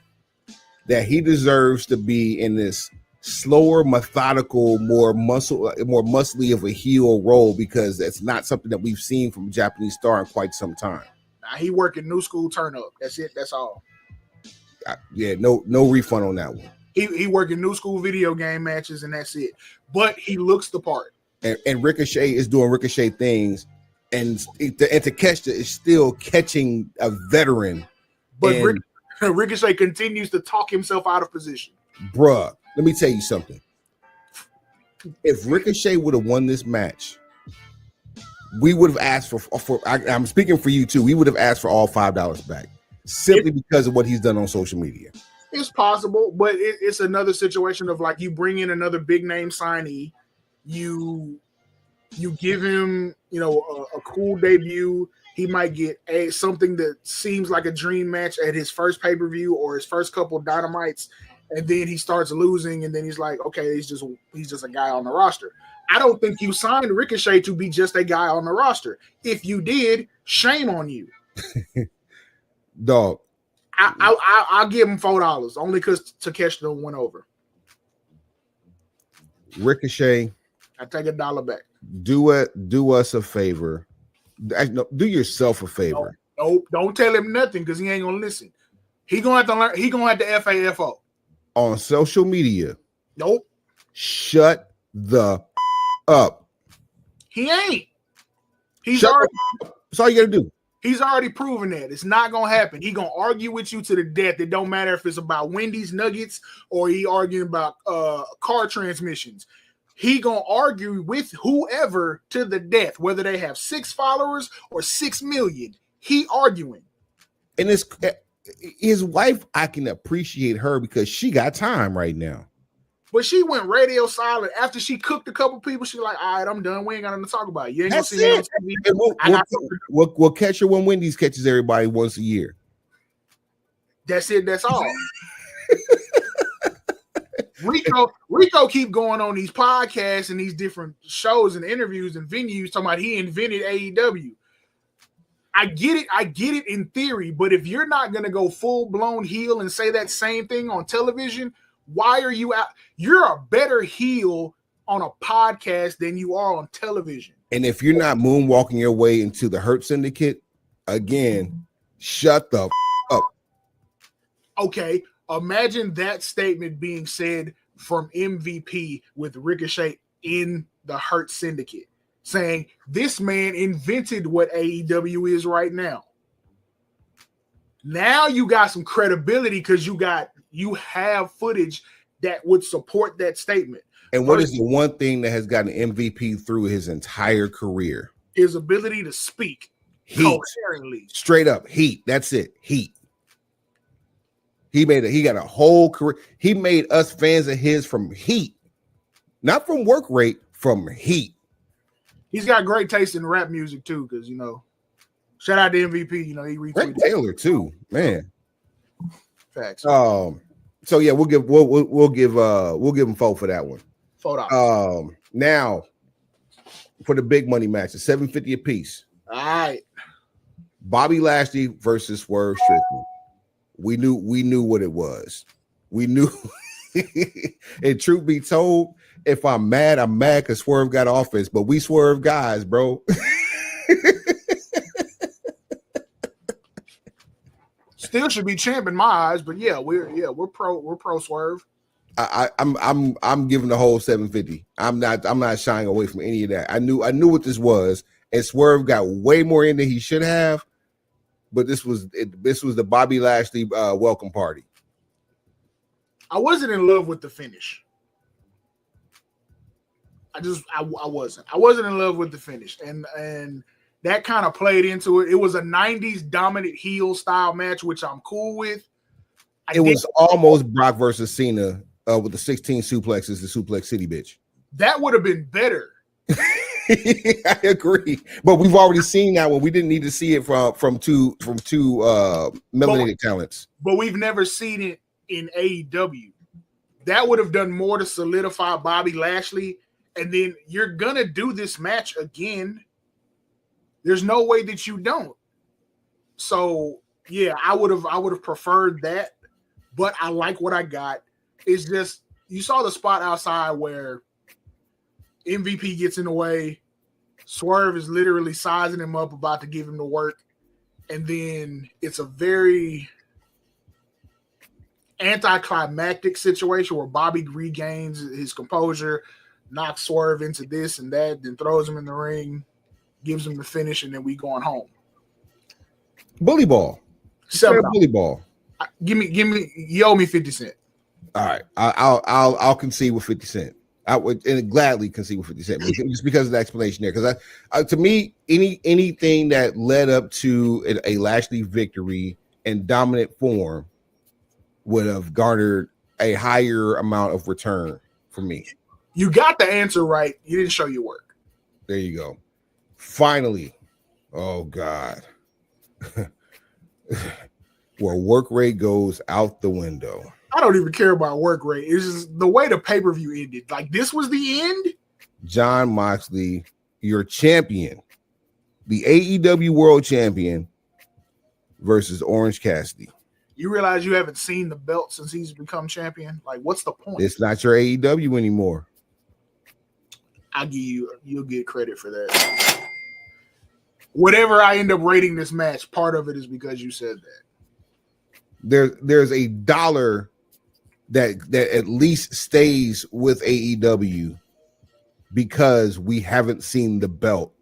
that he deserves to be in this slower, methodical, more muscly of a heel role, because it's not something that we've seen from a Japanese star in quite some time. Now he working new school turn up. That's it. That's all. No refund on that one. He working new school video game matches, and that's it. But he looks the part. And Ricochet is doing Ricochet things. And Takeshita is still catching a veteran. But Ricochet continues to talk himself out of position. Bruh, let me tell you something. If Ricochet would have won this match, we would have asked for I'm speaking for you too, we would have asked for all $5 back. Simply because of what he's done on social media. It's possible, but it's another situation of like you bring in another big name signee, you give him, a cool debut. He might get something that seems like a dream match at his first pay-per-view or his first couple of Dynamites, and then he starts losing, and then he's like, okay, he's just a guy on the roster. I don't think you signed Ricochet to be just a guy on the roster. If you did, shame on you. Dog. I'll give him $4 only because Takeshita went over. Ricochet, I take $1 back. Do us a favor. Do yourself a favor. Nope. Don't tell him nothing because he ain't gonna listen. He gonna have to learn. He gonna have to FAFO on social media. Nope. Shut the up. He ain't. That's all you gotta do. He's already proven that it's not gonna happen. He gonna argue with you to the death. It don't matter if it's about Wendy's nuggets or he arguing about car transmissions. He gonna argue with whoever to the death, whether they have 6 followers or 6 million. He arguing. And his wife, I can appreciate her because she got time right now. But she went radio silent after she cooked a couple people. She like, all right, I'm done. We ain't got nothing to talk about. You ain't gonna see me on TV. We'll catch her when Wendy's catches everybody once a year. That's it. That's all. Rico keep going on these podcasts and these different shows and interviews and venues talking about he invented AEW. I get it in theory, but if you're not going to go full blown heel and say that same thing on television, why are you out? You're a better heel on a podcast than you are on television. And if you're not moonwalking your way into the Hurt Syndicate, again, shut the up. Okay, imagine that statement being said from MVP with Ricochet in the Hurt Syndicate, saying this man invented what AEW is right now. Now you got some credibility because you have footage that would support that statement. And what is the one thing that has gotten MVP through his entire career? His ability to speak coherently. Straight up heat. That's it. Heat. He got a whole career. He made us fans of his from heat, not from work rate, from heat. He's got great taste in rap music too, because shout out to MVP. He retweeted Taylor too, man. Facts. So yeah, we'll give him $4 for that one. $4. Now for the big money matches, $750 a piece. All right. Bobby Lashley versus Swerve Strickland. We knew what it was. We knew. And truth be told, if I'm mad because Swerve got offense, but we Swerve guys, bro. Still should be champ in my eyes, but we're pro Swerve. I'm giving the whole 750. I'm not shying away from any of that. I knew what this was, and Swerve got way more in than he should have. But this was the Bobby Lashley welcome party. I wasn't in love with the finish. I wasn't in love with the finish, and that kind of played into it. It was a 90s dominant heel style match, which I'm cool with. It was almost Brock versus Cena with the 16 suplexes, the Suplex City bitch. That would have been better. I agree, but we've already seen that one. We didn't need to see it from two melanated talents. But we've never seen it in AEW. That would have done more to solidify Bobby Lashley. And then you're gonna do this match again. There's no way that you don't. So yeah, I would have preferred that, but I like what I got. It's just you saw the spot outside where MVP gets in the way. Swerve is literally sizing him up, about to give him the work. And then it's a very anticlimactic situation where Bobby regains his composure, knocks Swerve into this and that, then throws him in the ring, gives him the finish, and then we going home. Bully ball. Bully ball. Give me. You owe me 50 cents. All right, I'll concede with 50 cents. I would gladly concede with 50 cents just because of the explanation there. Because to me, anything that led up to a Lashley victory in dominant form would have garnered a higher amount of return for me. You got the answer right. You didn't show your work. There you go. Finally, oh God, where work rate goes out the window. I don't even care about work rate. It's just the way the pay-per-view ended. Like, this was the end? Jon Moxley, your champion, the AEW World Champion versus Orange Cassidy. You realize you haven't seen the belt since he's become champion? Like, what's the point? It's not your AEW anymore. You'll get credit for that. Whatever I end up rating this match, part of it is because you said that. There's a dollar that at least stays with AEW because we haven't seen the belt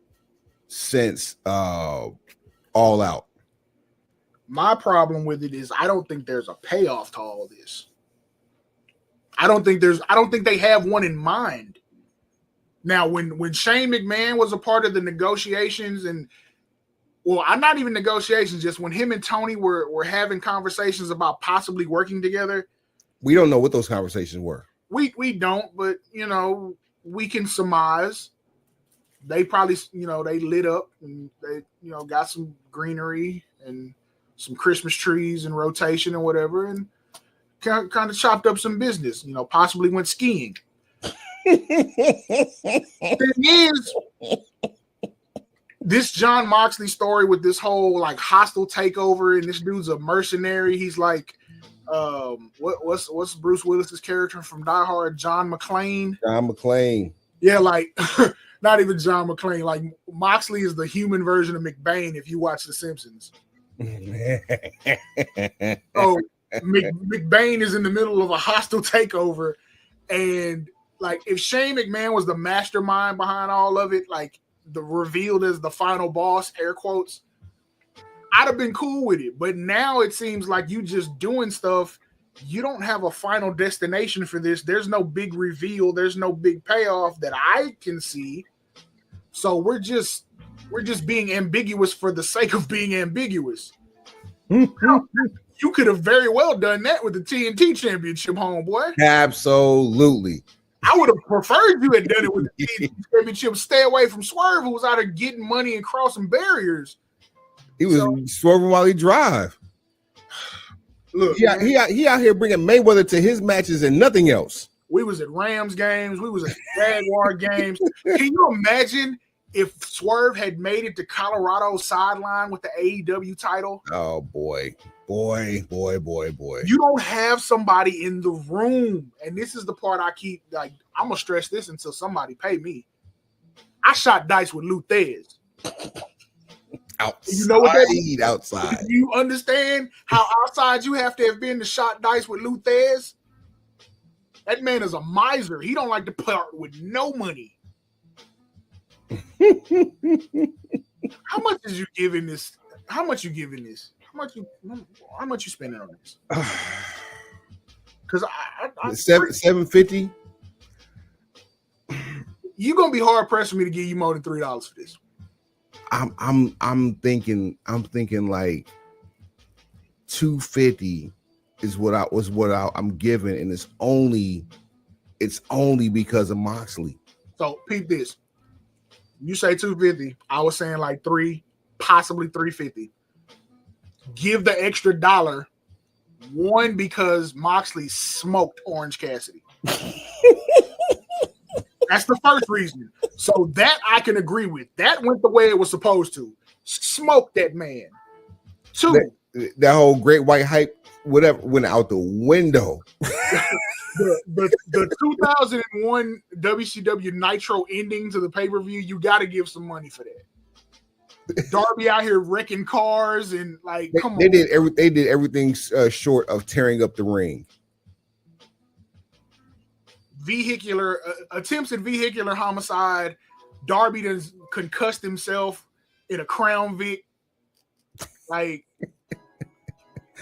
since All Out. My problem with it is I don't think there's a payoff to all this. I don't think they have one in mind. Now, when Shane McMahon was a part of the negotiations I'm not even negotiations, just when him and Tony were having conversations about possibly working together. We don't know what those conversations were. We don't, but we can surmise. They probably, they lit up and they, got some greenery and some Christmas trees in rotation and whatever. And kind of chopped up some business. Possibly went skiing. Thing is, this Jon Moxley story with this whole like hostile takeover, and this dude's a mercenary. He's like, what's Bruce Willis's character from Die Hard? John McClane. John McClane. Yeah, like not even John McClane. Like Moxley is the human version of McBain if you watch The Simpsons. So McBain is in the middle of a hostile takeover, and like if Shane McMahon was the mastermind behind all of it, like the revealed as the final boss, air quotes, I'd have been cool with it. But now it seems like you just doing stuff. You don't have a final destination for this. There's no big reveal. There's no big payoff that I can see. So we're just being ambiguous for the sake of being ambiguous. You could have very well done that with the TNT Championship, homeboy. Absolutely. I would have preferred you had done it with the TNT Championship. Stay away from Swerve, who was out there getting money and crossing barriers. He was swerving while he drive. Look, he out here bringing Mayweather to his matches and nothing else. We was at Rams games. We was at Jaguar games. Can you imagine if Swerve had made it to Colorado's sideline with the AEW title? Oh, boy. Boy. You don't have somebody in the room. And this is the part I keep, like, I'm going to stress this until somebody pay me. I shot dice with Lou Thez. Outside, you know what that means? Outside. Do you understand how outside you have to have been to shot dice with Lou Thez? That man is a miser. He don't like to part with no money. How much is you giving this? How much you giving this? How much you spending on this? Because I 750. You're gonna be hard pressed for me to give you more than $3 for this. I'm thinking like 250 is what I'm giving, and it's only because of Moxley. So peep this. You say 250. I was saying like possibly 350. Give the extra $1. One, because Moxley smoked Orange Cassidy. That's the first reason. So that I can agree with. That went the way it was supposed to. Smoke that man. Two, that whole great white hype, whatever, went out the window. the 2001 WCW Nitro ending to the pay-per-view, you got to give some money for that. Darby out here wrecking cars and like, come on. They did everything short of tearing up the ring. Attempts at vehicular homicide. Darby does concussed himself in a Crown Vic. Like,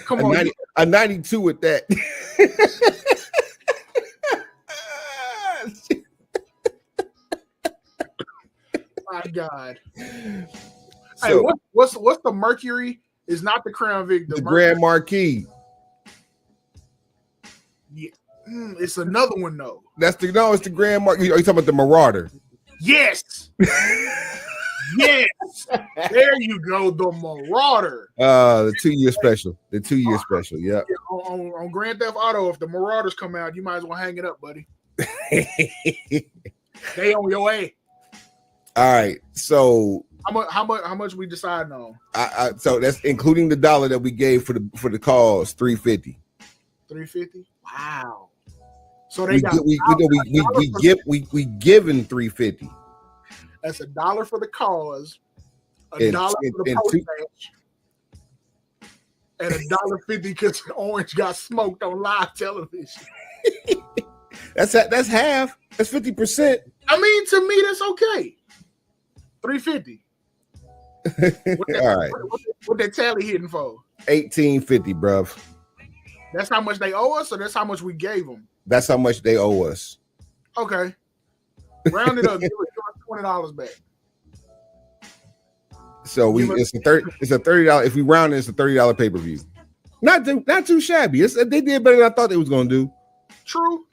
come on. A 92 with that. My God. So, hey, what's the Mercury? Is not the Crown Vic. The Grand Marquis. Yeah. It's another one though. It's the Grand Marquis. Are you talking about the Marauder? Yes. Yes. There you go. The Marauder. The 2-year special. The 2-year special. Yep. Yeah. On Grand Theft Auto, if the Marauders come out, you might as well hang it up, buddy. They on your way. All right. So how much we deciding on? So that's including the $1 that we gave for the cause, $350. $350. Wow. So we given $350. That's $1 for the cause, $1 for the post match, and $1.50 because Orange got smoked on live television. That's half. That's 50%. I mean, to me, that's okay. $350. All right. What that tally hitting for? $18.50, bruv. That's how much they owe us, or that's how much we gave them? That's how much they owe us. Okay. Round it up. Give us $20 back. So it's a $30. If we round it, it's a $30 pay-per-view. Not too shabby. They did better than I thought they was gonna do. True.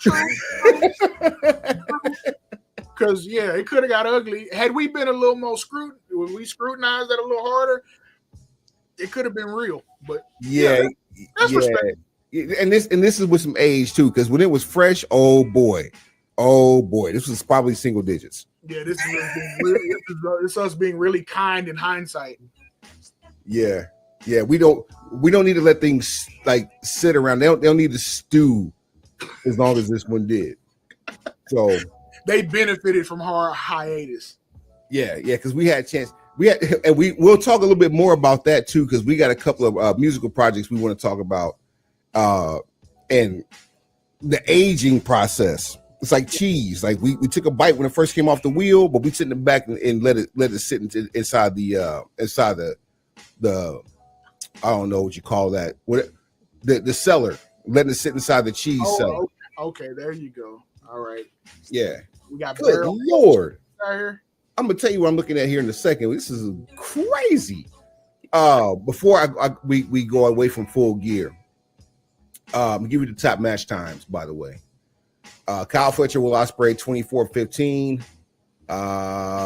Because it could have got ugly. Had we been a little more we scrutinized that a little harder, it could have been real. But that's respect. and this is with some age too, because when it was fresh, oh boy, this was probably single digits. Yeah, this is us being really kind in hindsight. Yeah, we don't need to let things like sit around. They don't need to stew as long as this one did. So they benefited from hard hiatus. Yeah, because we had a chance. We'll talk a little bit more about that too, because we got a couple of musical projects we want to talk about, and the aging process. It's like cheese. Like we took a bite when it first came off the wheel, but we sit in the back and let it sit inside the I don't know what you call that. What the cellar, letting it sit inside the cheese cellar. Okay, there you go. All right. Yeah. We got good Lord. Right here. I'm gonna tell you what I'm looking at here in a second. This is crazy. Before we go away from full gear, I'll give you the top match times, by the way. Kyle Fletcher, Will Ospreay, 24:15,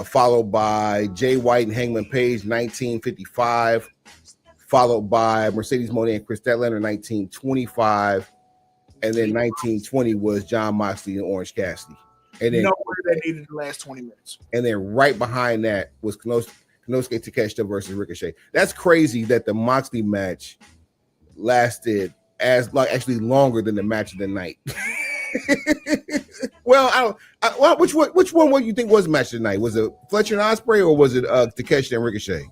followed by Jay White and Hangman Page, 19:55, followed by Mercedes Moné and Chris Statlander, 19:25, and then 19:20 was Jon Moxley and Orange Cassidy. And then they needed the last 20 minutes. And then right behind that was Konosuke Takeshita versus Ricochet. That's crazy that the Moxley match lasted actually longer than the match of the night. Well, which one would you think was the match of the night? Was it Fletcher and Ospreay, or was it Takeshita and Ricochet?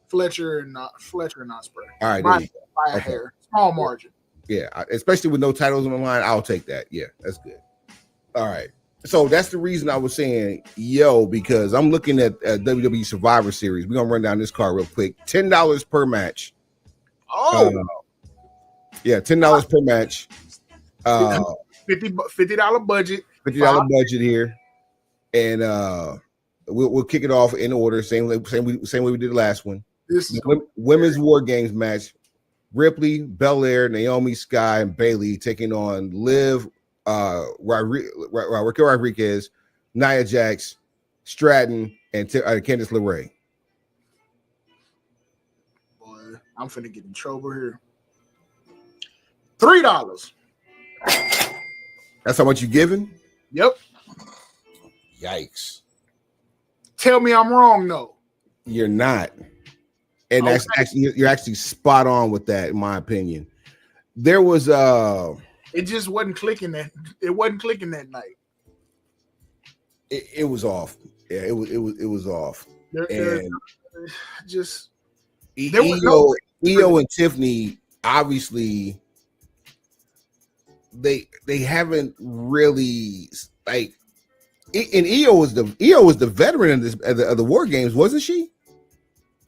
Fletcher and Ospreay. All right, by a hair, small margin. Yeah, especially with no titles on the line, I'll take that. Yeah, that's good. All right. So that's the reason I was saying, because I'm looking at WWE Survivor Series. We're going to run down this card real quick. $10 per match. Oh. Yeah, $10 per match. $50 budget. $50 budget here. And we'll kick it off in order, same way we did the last one. This is Women's War Games match. Ripley, Belair, Naomi, Sky, and Bayley taking on Liv, Raquel Rodriguez, Nia Jax, Stratton, and Candice LeRae. Boy, I'm finna get in trouble here. $3. That's how much you giving? Yep. Yikes. Tell me I'm wrong, though. You're not. And that's actually, you're actually spot on with that, in my opinion. There was it just wasn't clicking that. It wasn't clicking that night. It was off. Yeah, it was off. Io and Tiffany, obviously, they haven't really like. And Io was the veteran of the War Games, wasn't she?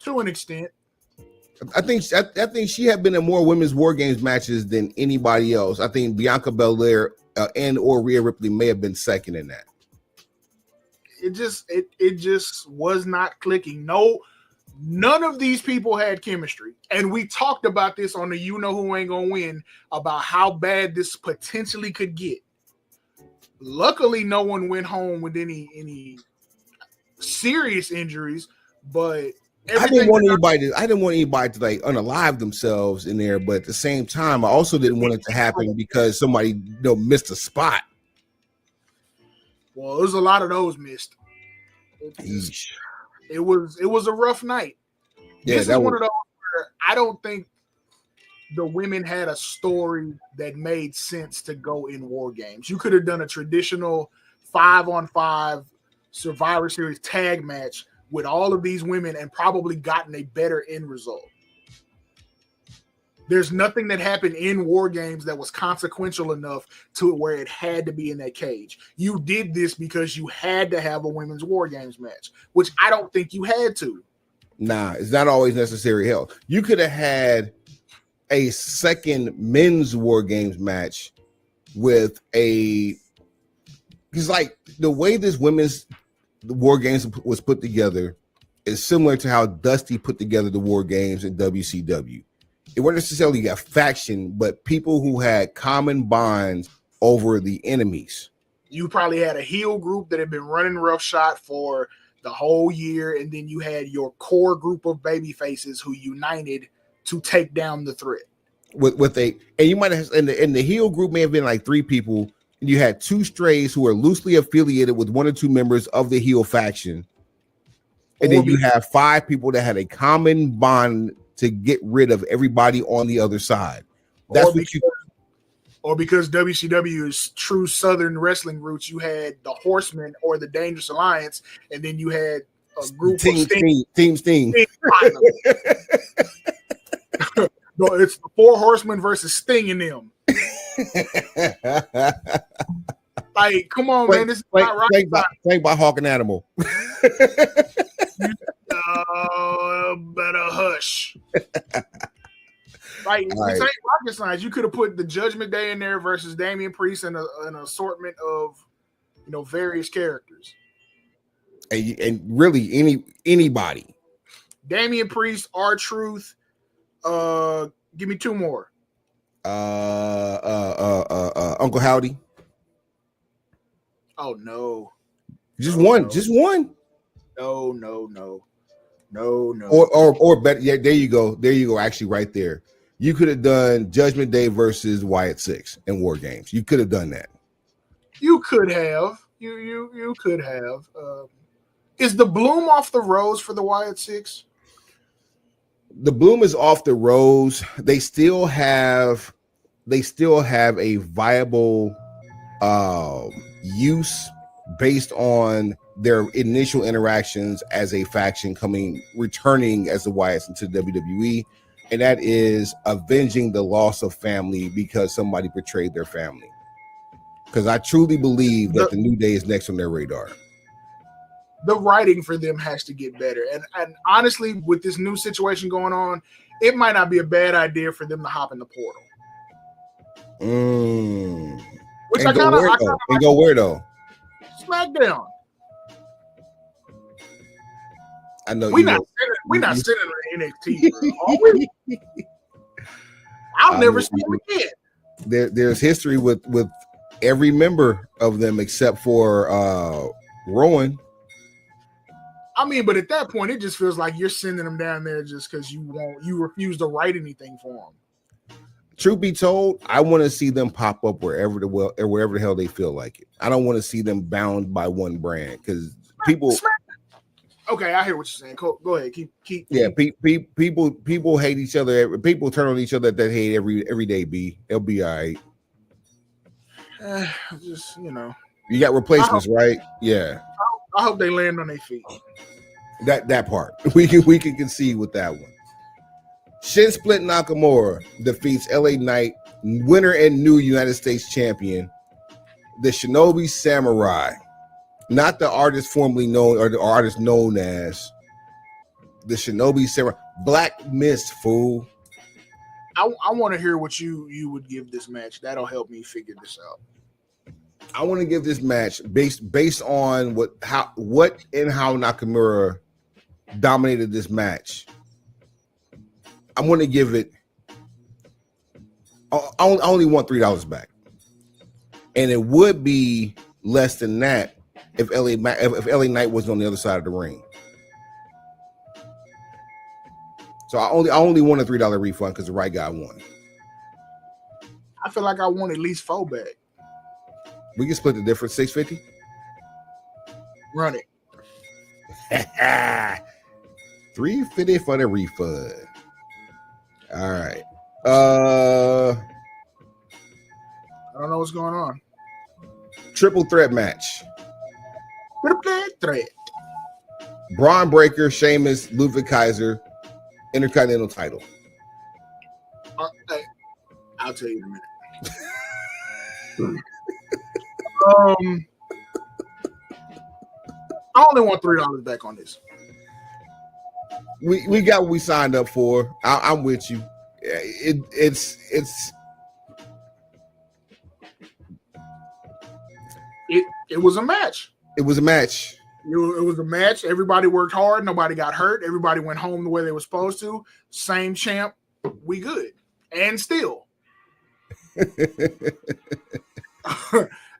To an extent. I think she had been in more women's War Games matches than anybody else. I think Bianca Belair and or Rhea Ripley may have been second in that. It just was not clicking. None of these people had chemistry. And we talked about this on the You Know Who Ain't Gonna Win about how bad this potentially could get. Luckily, no one went home with any serious injuries, but I didn't want anybody to like unalive themselves in there, but at the same time, I also didn't want it to happen because somebody missed a spot. Well, there's a lot of those missed. It was a rough night. Yeah, this is one of those where I don't think the women had a story that made sense to go in War Games. You could have done a traditional 5-on-5 Survivor Series tag match with all of these women and probably gotten a better end result. There's nothing that happened in War Games that was consequential enough to where it had to be in that cage. You did this because you had to have a women's War Games match, which I don't think you had to. Nah, it's not always necessary. Hell, you could have had a second men's War Games match with because like the way this women's War Games was put together is similar to how Dusty put together the War Games in WCW. It wasn't necessarily a faction, but people who had common bonds over the enemies. You probably had a heel group that had been running roughshod for the whole year, and then you had your core group of baby faces who united to take down the threat. with a, and you might have in the heel group may have been like 3 people, and you had 2 strays who are loosely affiliated with 1 or 2 members of the heel faction, and then you have 5 people that had a common bond to get rid of everybody on the other side. That's or because WCW is true Southern wrestling roots, you had the Horsemen or the Dangerous Alliance, and then you had a group of Sting. No, it's the 4 Horsemen versus Sting and them. Like, come on, man, this is not right. Played by Hawk and Animal. Better hush. Like, this ain't rocket science. You could have put the Judgment Day in there versus Damian Priest and an assortment of, various characters. And really anybody. Damian Priest, R-Truth. Give me 2 more. Uncle Howdy. Oh no. Just one. No. Or better. Yeah, there you go. Actually, right there. You could have done Judgment Day versus Wyatt 6 in War Games. You could have done that. You could have. You could have. Is the bloom off the rose for the Wyatt 6? The bloom is off the rose. They still have a viable use based on their initial interactions as a faction returning as the Wyatts into WWE, and that is avenging the loss of family because somebody betrayed their family. Because I truly believe that the New Day is next on their radar. The writing for them has to get better. And honestly, with this new situation going on, it might not be a bad idea for them to hop in the portal. Which and go where though? SmackDown. I know we're not sending an NXT, bro. Are we? I'll never see them again. There's history with every member of them except for Rowan. I mean, but at that point, it just feels like you're sending them down there just because you refuse to write anything for them. Truth be told, I want to see them pop up wherever the hell they feel like it. I don't want to see them bound by one brand because people. Okay, I hear what you're saying. Go ahead. Keep. Yeah, people hate each other. People turn on each other that hate every day. It'll be all right. Just you got replacements, right? Yeah. I hope they land on their feet. That part we can concede with that one. Shin Split Nakamura defeats LA Knight, winner and new United States champion, the Shinobi Samurai, not the artist formerly known or the artist known as the Shinobi Samurai. Black Mist, fool. I want to hear what you would give this match. That'll help me figure this out. I want to give this match based on how Nakamura dominated this match. I'm going to give it. I only want $3 back, and it would be less than that if LA Knight was on the other side of the ring. So I only want a $3 refund because the right guy won. I feel like I want at least $4 back. We can split the difference, $6.50. Run it. $3.50 for the refund. All right. I don't know what's going on. Triple threat match. Triple threat. Braun Breaker, Sheamus, Ludwig Kaiser, Intercontinental title. Hey, I'll tell you in a minute. I only want $3 back on this. We got what we signed up for. I'm with you. It was a match. It was a match. It was a match. Everybody worked hard. Nobody got hurt. Everybody went home the way they were supposed to. Same champ. We good. And still.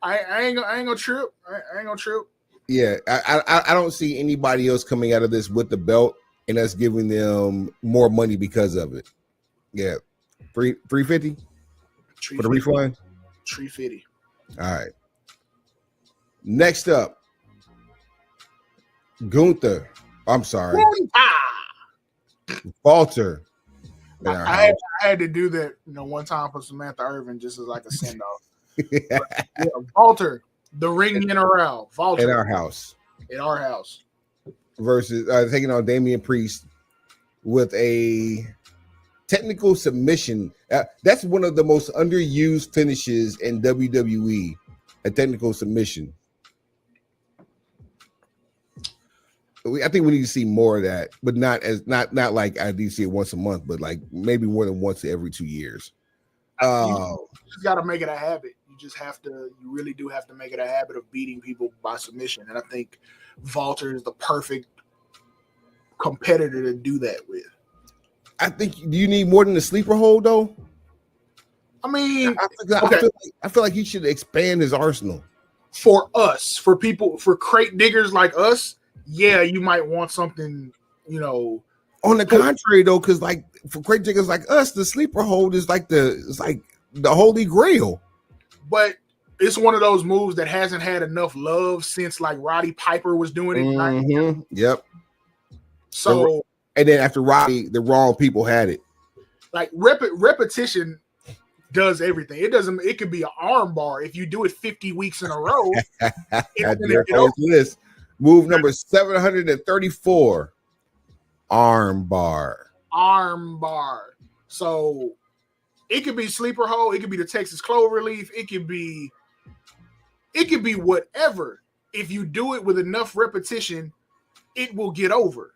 I ain't gonna trip. I ain't gonna trip. Yeah, I don't see anybody else coming out of this with the belt and us giving them more money because of it. Yeah, $350 for the refund. $350. All right. Next up, Gunther. I'm sorry, Walter. I had to do that, one time for Samantha Irvin just as like a send off. Walter, the ring general. Walter in our house. Versus taking on Damian Priest with a technical submission. That's one of the most underused finishes in WWE. A technical submission. I think we need to see more of that, but not like I do see it once a month, but like maybe more than once every 2 years. You just got to make it a habit. You really do have to make it a habit of beating people by submission. And I think Walter is the perfect competitor to do that with. I think, do you need more than the sleeper hold though? I mean, I feel like he should expand his arsenal. For us, for people, for crate diggers like us, yeah, you might want something, On the contrary, though, because like for crate diggers like us, the sleeper hold is like the holy grail. But it's one of those moves that hasn't had enough love since like Roddy Piper was doing it. Mm-hmm. Yep. So, and then after Roddy, the wrong people had it. Like repetition does everything. It could be an arm bar if you do it 50 weeks in a row. List. Move number 734. Arm bar. So it could be sleeper hold. It could be the Texas clover leaf. It could be whatever. If you do it with enough repetition, it will get over.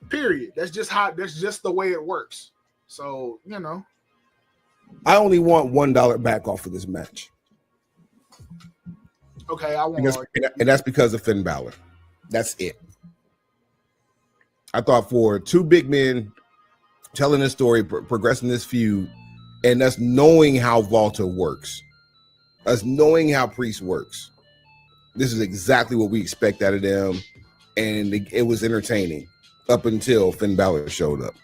Period. That's just the way it works. So, I only want $1 back off of this match. Okay, I want, and that's because of Finn Balor. That's it. I thought for two big men telling this story, progressing this feud, and us knowing how Walter works, us knowing how Priest works, this is exactly what we expect out of them, and it was entertaining up until Finn Balor showed up.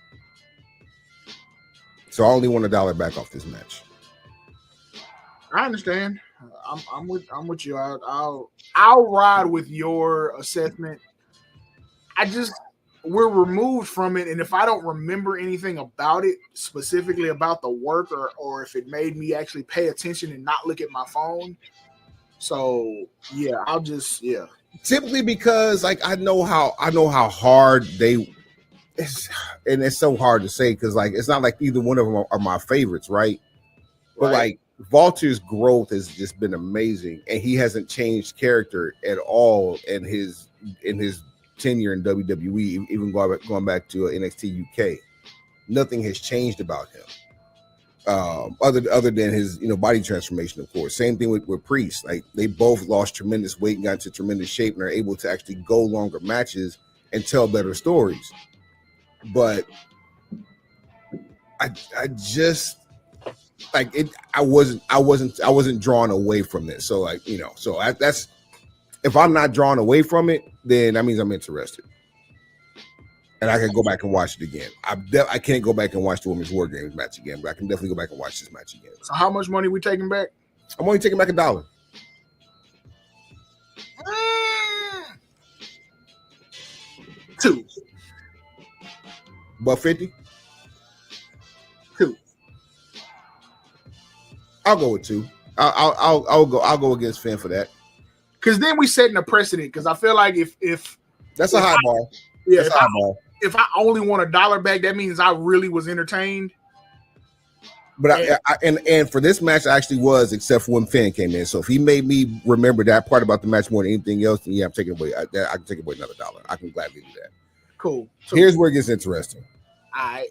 So I only want $1 back off this match. I understand. I'm with you. I'll ride with your assessment. We're removed from it, and if I don't remember anything about it, specifically about the work, or if it made me actually pay attention and not look at my phone. So yeah, Typically because like I know how hard and it's so hard to say because like it's not like either one of them are my favorites, right? But like Walter's growth has just been amazing, and he hasn't changed character at all in his tenure in WWE, even going back to NXT UK. Nothing has changed about him, other than his body transformation, of course. Same thing with Priest. Like they both lost tremendous weight and got into tremendous shape and are able to actually go longer matches and tell better stories. But I just like it. I wasn't drawn away from it. So like that's if I'm not drawn away from it, then that means I'm interested, and I can go back and watch it again. I can't go back and watch the Women's War Games match again, but I can definitely go back and watch this match again. So how much money we taking back? I'm only taking back $1. $2. $1.50? $2. I'll go with $2. I'll go against Finn for that. Because then we setting a precedent. Because I feel like if that's a high bar. Yeah, if I only want $1 back, that means I really was entertained. But and for this match, I actually was, except for when Finn came in. So if he made me remember that part about the match more than anything else, then yeah, I'm taking away. I can take away another $1. I can gladly do that. Cool. So here's where it gets interesting. All right.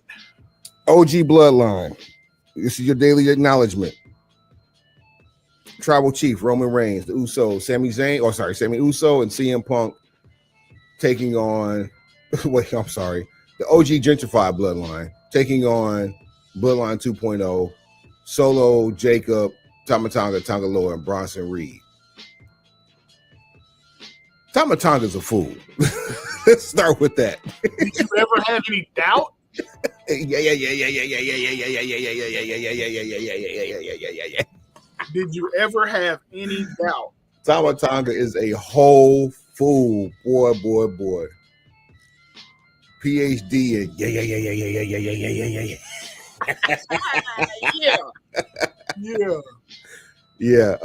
OG Bloodline. This is your daily acknowledgement. Tribal Chief Roman Reigns, the Usos, Sami Uso and CM Punk taking on. Wait, I'm sorry. The OG Gentrified Bloodline taking on Bloodline 2.0, Solo, Jacob, Tama Tonga, Tonga Loa, and Bronson Reed. Tama Tonga's a fool. Let's start with that. Did you ever have any doubt? Yeah. Did you ever have any doubt? Tama Tonga is a whole fool, boy. PhD and Yeah. yeah.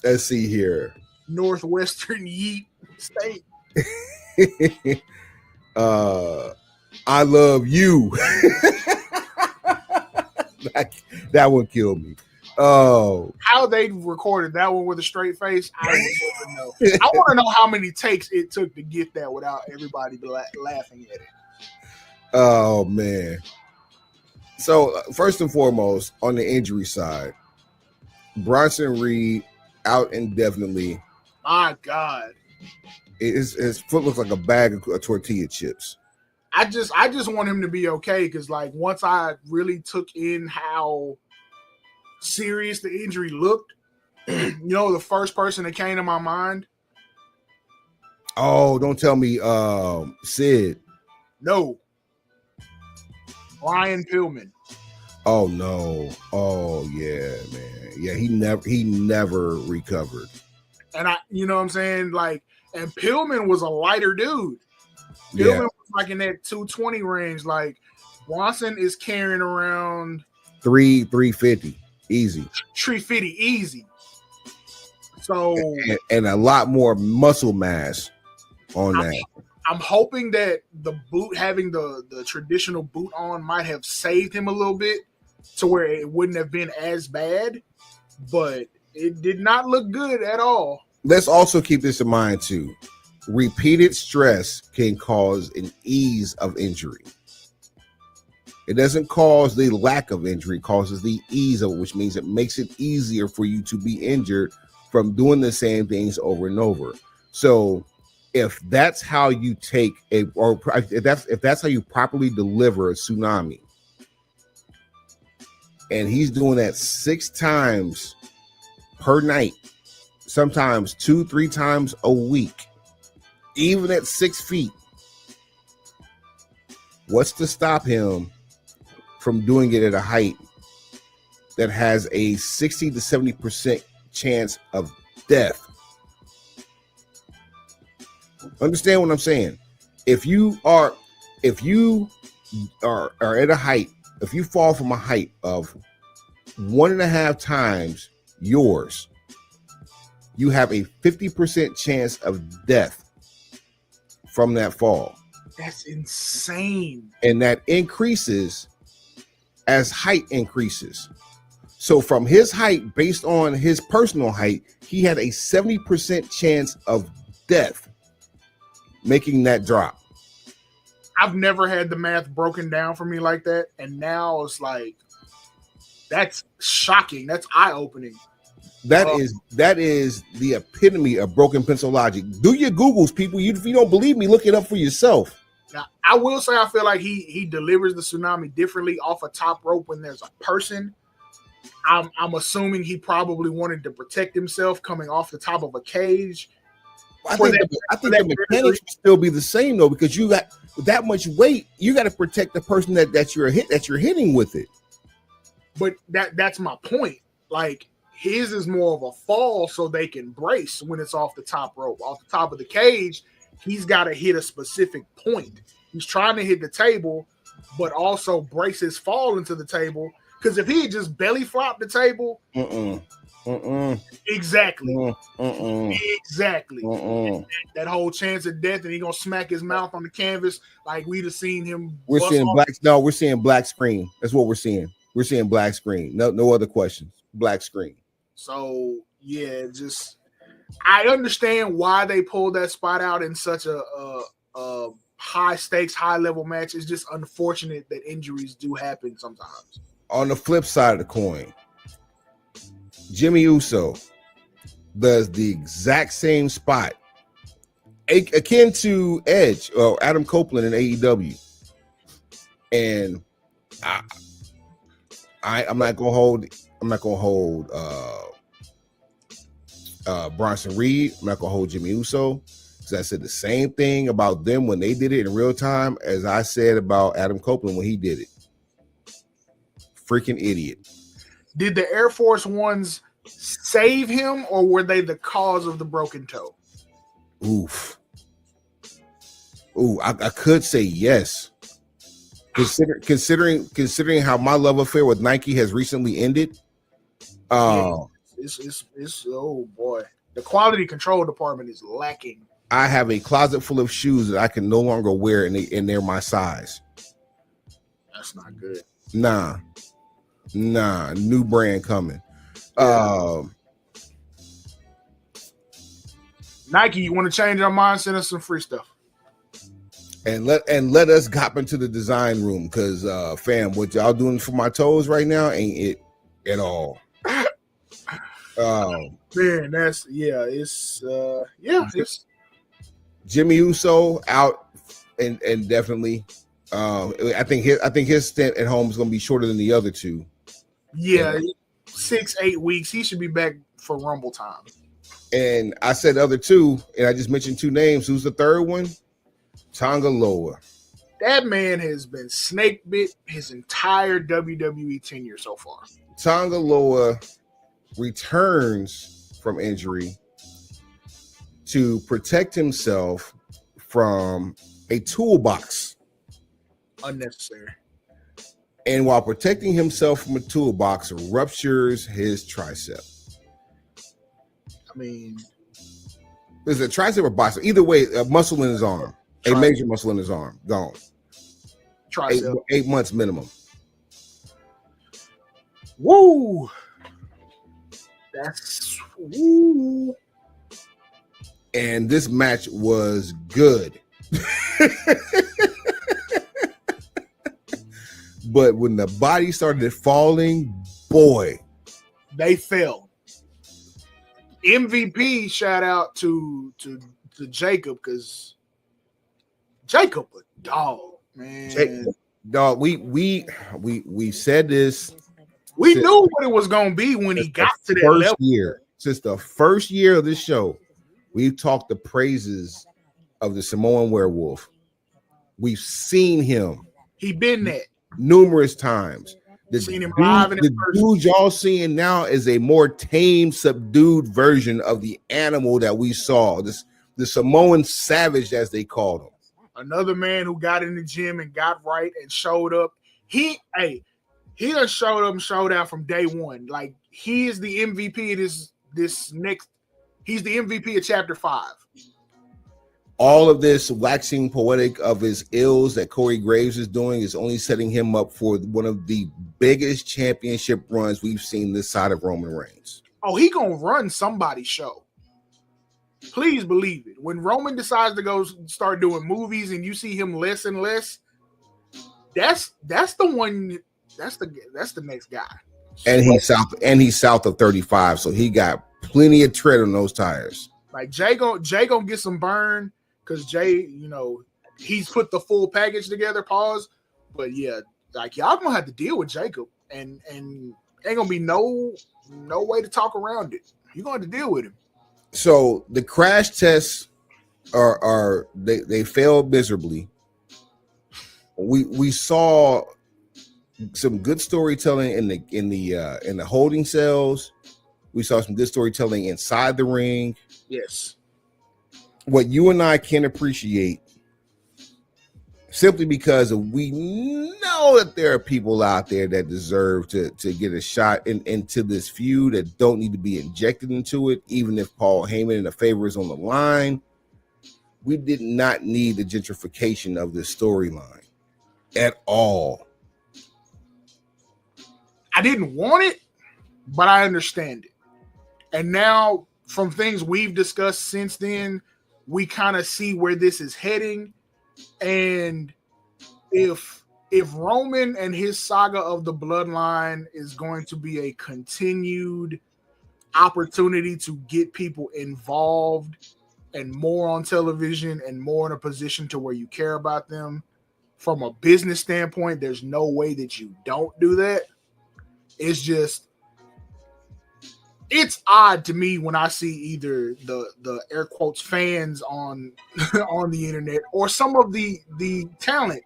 Let's see here. Northwestern Yeet State. I love you. that one killed me. Oh, how they recorded that one with a straight face, I would never know. I want to know how many takes it took to get that without everybody laughing at it. Oh man. So first and foremost, on the injury side, Bronson Reed out indefinitely. My God, his foot looks like a bag of tortilla chips. I just want him to be okay because like once I really took in how serious the injury looked, the first person that came to my mind. Oh, don't tell me, Sid. No, Brian Pillman. Oh no! Oh yeah, man. Yeah, he never recovered. And you know what I'm saying? Like, and Pillman was a lighter dude. Pillman was like in that 220 range. Like Bronson is carrying around 350 easy. 350 easy. So and a lot more muscle mass on that. I'm hoping that the boot, having the traditional boot on, might have saved him a little bit to where it wouldn't have been as bad, but it did not look good at all. Let's also keep this in mind too. Repeated stress can cause an ease of injury. It doesn't cause the lack of injury, it causes the ease of it, which means it makes it easier for you to be injured from doing the same things over and over. So if that's how you take if that's how you properly deliver a tsunami, and he's doing that 6 times per night, sometimes 2-3 times a week, even at 6 feet, what's to stop him from doing it at a height that has a 60 to 70% chance of death? Understand what I'm saying? If you are at a height, if you fall from a height of 1.5 times yours, you have a 50% chance of death from that fall. That's insane. And that increases as height increases. So from his height, based on his personal height, he had a 70% chance of death making that drop. I've never had the math broken down for me like that. And now it's like, that's shocking. That's eye-opening. That is the epitome of broken pencil logic. Do your Googles, people. If you don't believe me, look it up for yourself. Now, I will say I feel like he delivers the tsunami differently off a top rope when there's a person. I'm assuming he probably wanted to protect himself coming off the top of a cage. I think the mechanics would still be the same though, because you got that much weight. You got to protect the person that you're hitting with it. But that's my point. Like his is more of a fall, so they can brace when it's off the top rope, off the top of the cage. He's got to hit a specific point. He's trying to hit the table, but also brace his fall into the table. Because if he had just belly flopped the table, exactly, exactly, that whole chance of death, and he gonna smack his mouth on the canvas like we'd have seen him. We're seeing black. No, we're seeing black screen. That's what we're seeing. We're seeing black screen. No other questions. Black screen. So yeah, just I understand why they pulled that spot out in such a high stakes, high level match. It's just unfortunate that injuries do happen sometimes. On the flip side of the coin, Jimmy Uso does the exact same spot, akin to Edge or Adam Copeland in AEW, and I'm not gonna hold Bronson Reed. I'm not gonna hold Jimmy Uso. Because I said the same thing about them when they did it in real time as I said about Adam Copeland when he did it. Freaking idiot. Did the Air Force Ones save him, or were they the cause of the broken toe? Oof. Ooh, I could say yes. Considering how my love affair with Nike has recently ended. It's oh boy. The quality control department is lacking. I have a closet full of shoes that I can no longer wear, and they're my size. That's not good. Nah, new brand coming. Nike, you want to change our mind? Send us some free stuff. And let us hop into the design room, because fam, what y'all doing for my toes right now ain't it at all. Man, it's Jimmy Uso out, and definitely. I think his stint at home is going to be shorter than the other two. Yeah, 6-8 weeks. He should be back for Rumble time. And I said the other two, and I just mentioned two names. Who's the third one? Tonga Loa. That man has been snake bit his entire WWE tenure so far. Tonga Loa returns from injury to protect himself from a toolbox. Unnecessary. And while protecting himself from a toolbox, ruptures his tricep. I mean, is it a tricep or bicep? Either way, a muscle in his arm. A major muscle in his arm. Gone. Tricep. 8 months minimum. Woo! That's woo. And this match was good. But when the body started falling, boy, they fell. MVP shout out to Jacob, because Jacob a dog, man. Dog, we said this. We knew what it was gonna be when he got to that level. Since the first year of this show, we've talked the praises of the Samoan Werewolf. We've seen him. He been that numerous times. Seen him live in the dude y'all seeing now is a more tame, subdued version of the animal that we saw. The Samoan savage, as they called him. Another man who got in the gym and got right and showed up. He done showed up and showed out from day one. Like, he is the MVP of this next. He's the MVP of Chapter 5. All of this waxing poetic of his ills that Corey Graves is doing is only setting him up for one of the biggest championship runs we've seen this side of Roman Reigns. Oh, he gonna run somebody's show. Please believe it. When Roman decides to go start doing movies and you see him less and less, that's the one. That's the next guy. And he's south of 35, so he got plenty of tread on those tires. Like Jay gonna get some burn, because Jay, he's put the full package together. Pause. But yeah, like, y'all gonna have to deal with Jacob, and ain't gonna be no way to talk around it. You're gonna have to deal with him. So the crash tests are they failed miserably. We saw some good storytelling in the holding cells. We saw some good storytelling inside the ring. Yes. What you and I can appreciate, simply because we know that there are people out there that deserve to get a shot into this feud that don't need to be injected into it, even if Paul Heyman and the favor is on the line. We did not need the gentrification of this storyline at all. I didn't want it, but I understand it. And now, from things we've discussed since then, we kind of see where this is heading. And if Roman and his saga of the bloodline is going to be a continued opportunity to get people involved and more on television and more in a position to where you care about them, from a business standpoint, there's no way that you don't do that. It's just, it's odd to me when I see either the air quotes fans on on the internet or some of the talent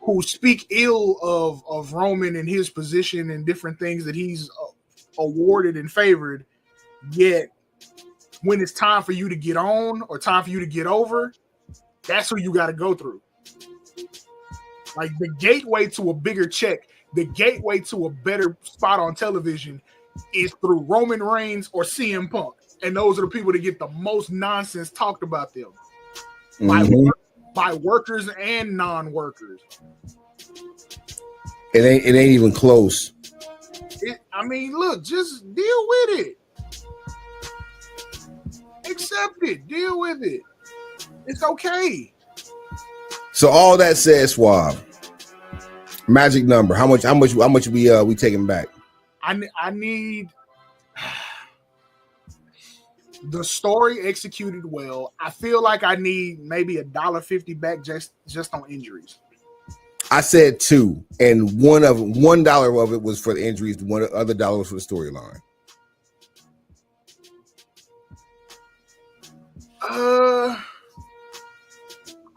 who speak ill of Roman and his position and different things that he's awarded and favored. Yet when it's time for you to get on or time for you to get over, that's who you got to go through. Like the gateway to a bigger check, the gateway to a better spot on television is through Roman Reigns or CM Punk. And those are the people that get the most nonsense talked about them by workers and non-workers. It ain't even close. I mean, look, just deal with it. Accept it. Deal with it. It's okay. So all that said, Suave, magic number. How much we taking back? I need the story executed well. I feel like I need maybe $1.50 back just on injuries. I said 2, and $1 of it was for the injuries. The other dollar was for the storyline.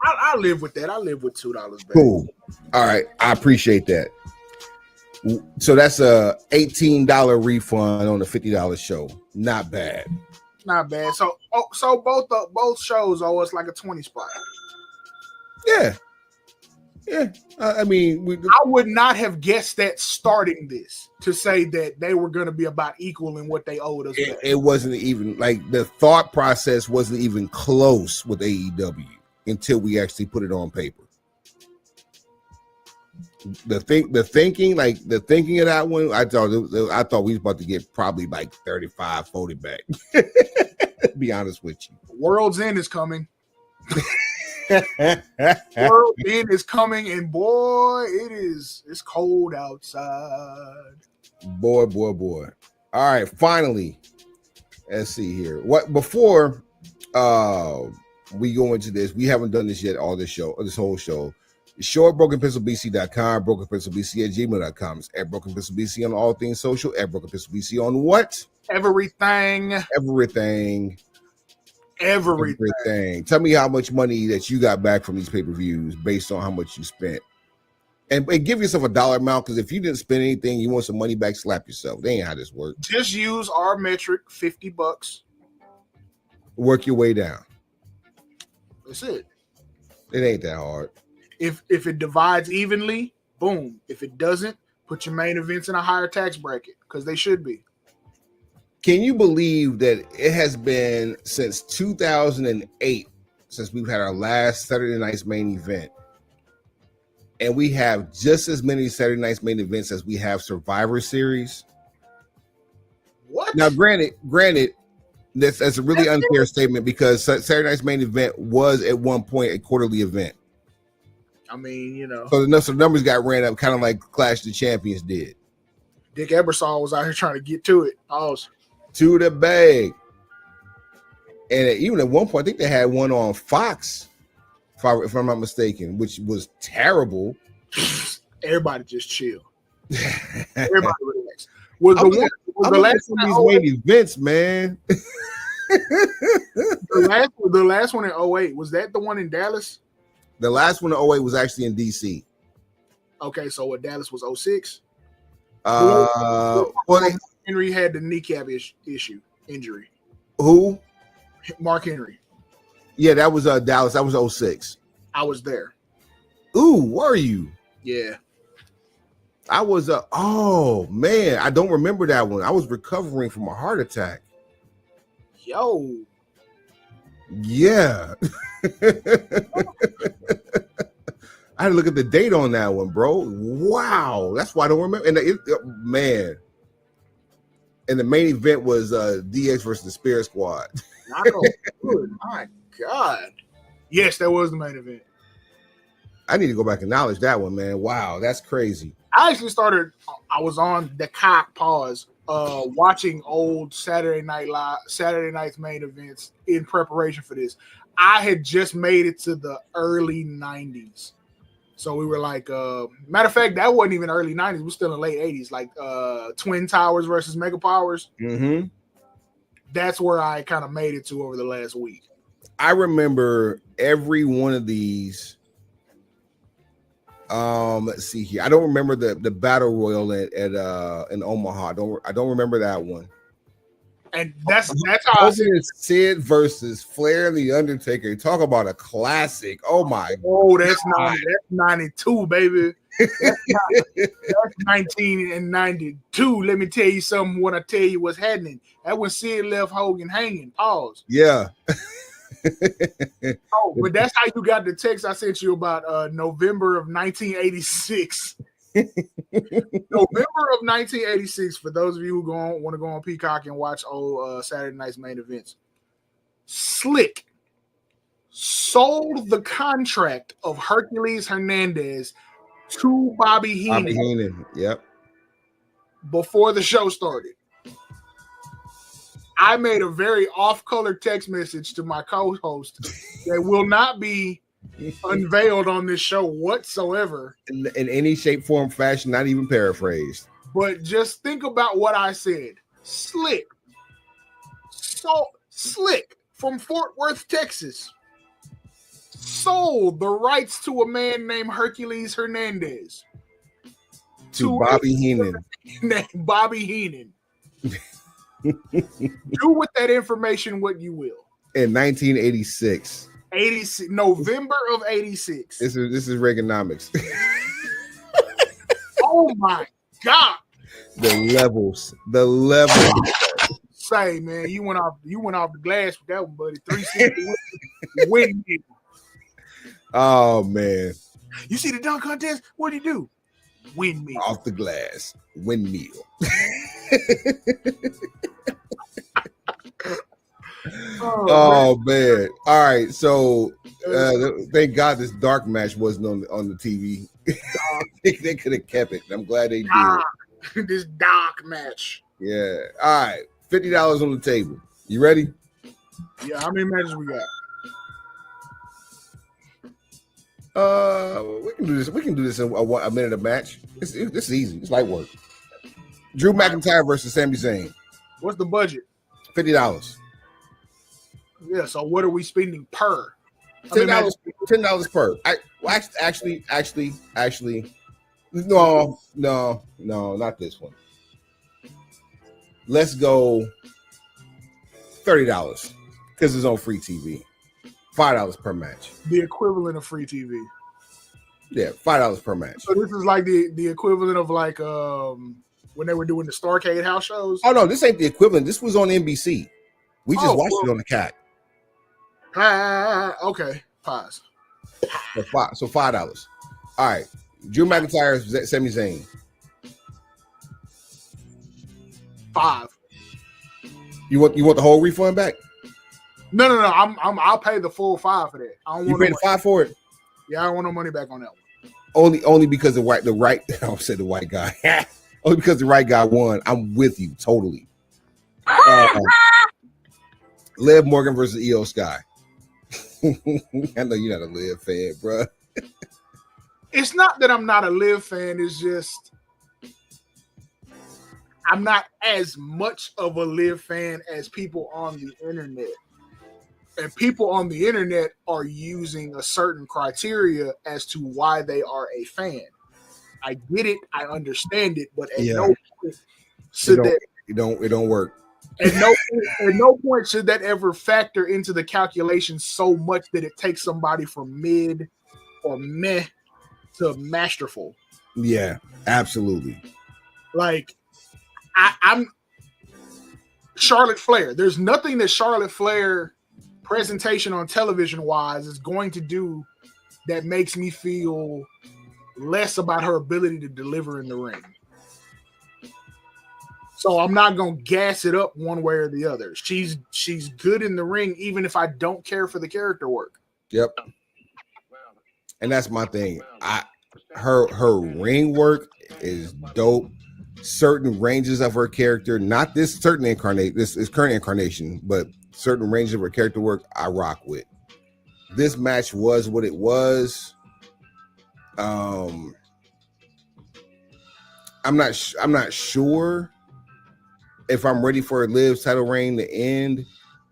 I live with that. I live with $2 back. Cool. All right, I appreciate that. So that's a $18 refund on the $50 show. Not bad. Not bad. So both shows owe us like a 20 spot. Yeah. I mean, I would not have guessed that starting this to say that they were going to be about equal in what they owed us. It wasn't even like the thought process wasn't even close with AEW until we actually put it on paper. The thinking of that one, I thought we was about to get probably like 35, 40 back. To be honest with you, World's End is coming. World End is coming, and boy, it's cold outside. Boy. All right, finally, let's see here. What before we go into this, we haven't done this yet. This whole show. Show at brokenpencilbc.com, brokenpencilbc@gmail.com. It's at brokenpencilbc on all things social. At brokenpencilbc on what? Everything. Tell me how much money that you got back from these pay-per-views based on how much you spent. And give yourself a dollar amount, because if you didn't spend anything, you want some money back, slap yourself. That ain't how this works. Just use our metric, $50. Work your way down. That's it. It ain't that hard. If it divides evenly, boom. If it doesn't, put your main events in a higher tax bracket, because they should be. Can you believe that it has been since 2008 since we've had our last Saturday Night's Main Event, and we have just as many Saturday Night's Main Events as we have Survivor Series? What? Now, granted, that's a really unfair statement, because Saturday Night's Main Event was at one point a quarterly event. I mean, you know. So the numbers got ran up, kind of like Clash of the Champions did. Dick Ebersol was out here trying to get to it. To the bag. And even at one point, I think they had one on Fox, if I'm not mistaken, which was terrible. Everybody just chill. Everybody relax. The last one these main events, man. the last one in 08, was that the one in Dallas? The last one in 08 was actually in DC. Okay, so what, Dallas was 06? Henry had the kneecap injury. Who? Mark Henry. Yeah, that was Dallas. That was 06. I was there. Ooh, were you? Yeah. I was oh man, I don't remember that one. I was recovering from a heart attack. Yo. Yeah. I had to look at the date on that one, bro. Wow. That's why I don't remember. And man. And the main event was DX versus the Spirit Squad. My God. Yes, that was the main event. I need to go back and acknowledge that one, man. Wow, that's crazy. I was on the cock pause watching old Saturday Night's Main Events in preparation for this. I had just made it to the early 90s. So we were like, matter of fact, that wasn't even early 90s. We're still in late 80s, like Twin Towers versus Mega Powers. Mm-hmm. That's where I kind of made it to over the last week. I remember every one of these. Let's see here. I don't remember the battle royal at in Omaha. I don't remember that one. And that's how I see it. Sid versus Flair and the Undertaker. Talk about a classic. Oh my! Oh, that's 92, baby. That's 1992. Let me tell you something. When I tell you what's happening, that when Sid left Hogan hanging. Pause. Yeah. Oh, but that's how you got the text I sent you about November of 1986. November of 1986. For those of you who want to go on Peacock and watch old Saturday Night's main events, Slick sold the contract of Hercules Hernandez to Bobby Heenan. Yep. Before the show started. I made a very off-color text message to my co-host that will not be unveiled on this show whatsoever. In any shape, form, fashion, not even paraphrased. But just think about what I said. Slick. So Slick from Fort Worth, Texas, sold the rights to a man named Hercules Hernandez. To Bobby Heenan. Named Bobby Heenan. Do with that information what you will. In 1986. 86, November of 86. This is Reaganomics. Oh my God. The levels. Say, man, you went off the glass with that one, buddy. 360 win. Oh man. You see the dunk contest? What do you do? Windmill. Off the glass. Windmill. Oh man. All right. So thank God this dark match wasn't on the TV. They could have kept it. I'm glad they did. This dark match. Yeah. All right. $50 on the table. You ready? Yeah, how many matches we got? We can do this. We can do this in a minute a match. This is easy. It's light work. Drew McIntyre versus Sami Zayn. What's the budget? $50. Yeah. So what are we spending per? $10 per. Actually, no, not this one. Let's go $30 because it's on free TV. $5 per match. The equivalent of free TV. Yeah, $5 per match. So this is like the equivalent of like when they were doing the Starcade house shows. Oh no, this ain't the equivalent. This was on NBC. We just watched it on the cat. Okay, pause. So $5. All right, Drew McIntyre, Sami Zayn. $5. You want the whole refund back? No. I'll pay the full $5 for that. I don't you want paid $5 for it? Yeah, I don't want no money back on that one. Only because the right I said the white guy. Only because the right guy won. I'm with you totally. Liv Morgan versus Io Sky. I know you're not a Liv fan, bro. It's not that I'm not a Liv fan. It's just I'm not as much of a Liv fan as people on the internet. And people on the internet are using a certain criteria as to why they are a fan. I get it, I understand it, but at no point should it don't work. At no point should that ever factor into the calculation so much that it takes somebody from mid or meh to masterful. Yeah, absolutely. Like I'm Charlotte Flair. There's nothing that Charlotte Flair presentation on television wise is going to do that makes me feel less about her ability to deliver in the ring. So I'm not going to gas it up one way or the other. She's good in the ring even if I don't care for the character work. Yep. And that's my thing. Her ring work is dope. Certain ranges of her character, not this certain incarnate, this is current incarnation, but certain ranges of her character work I rock with. This match was what it was. I'm not sure if I'm ready for Liv's title reign to end.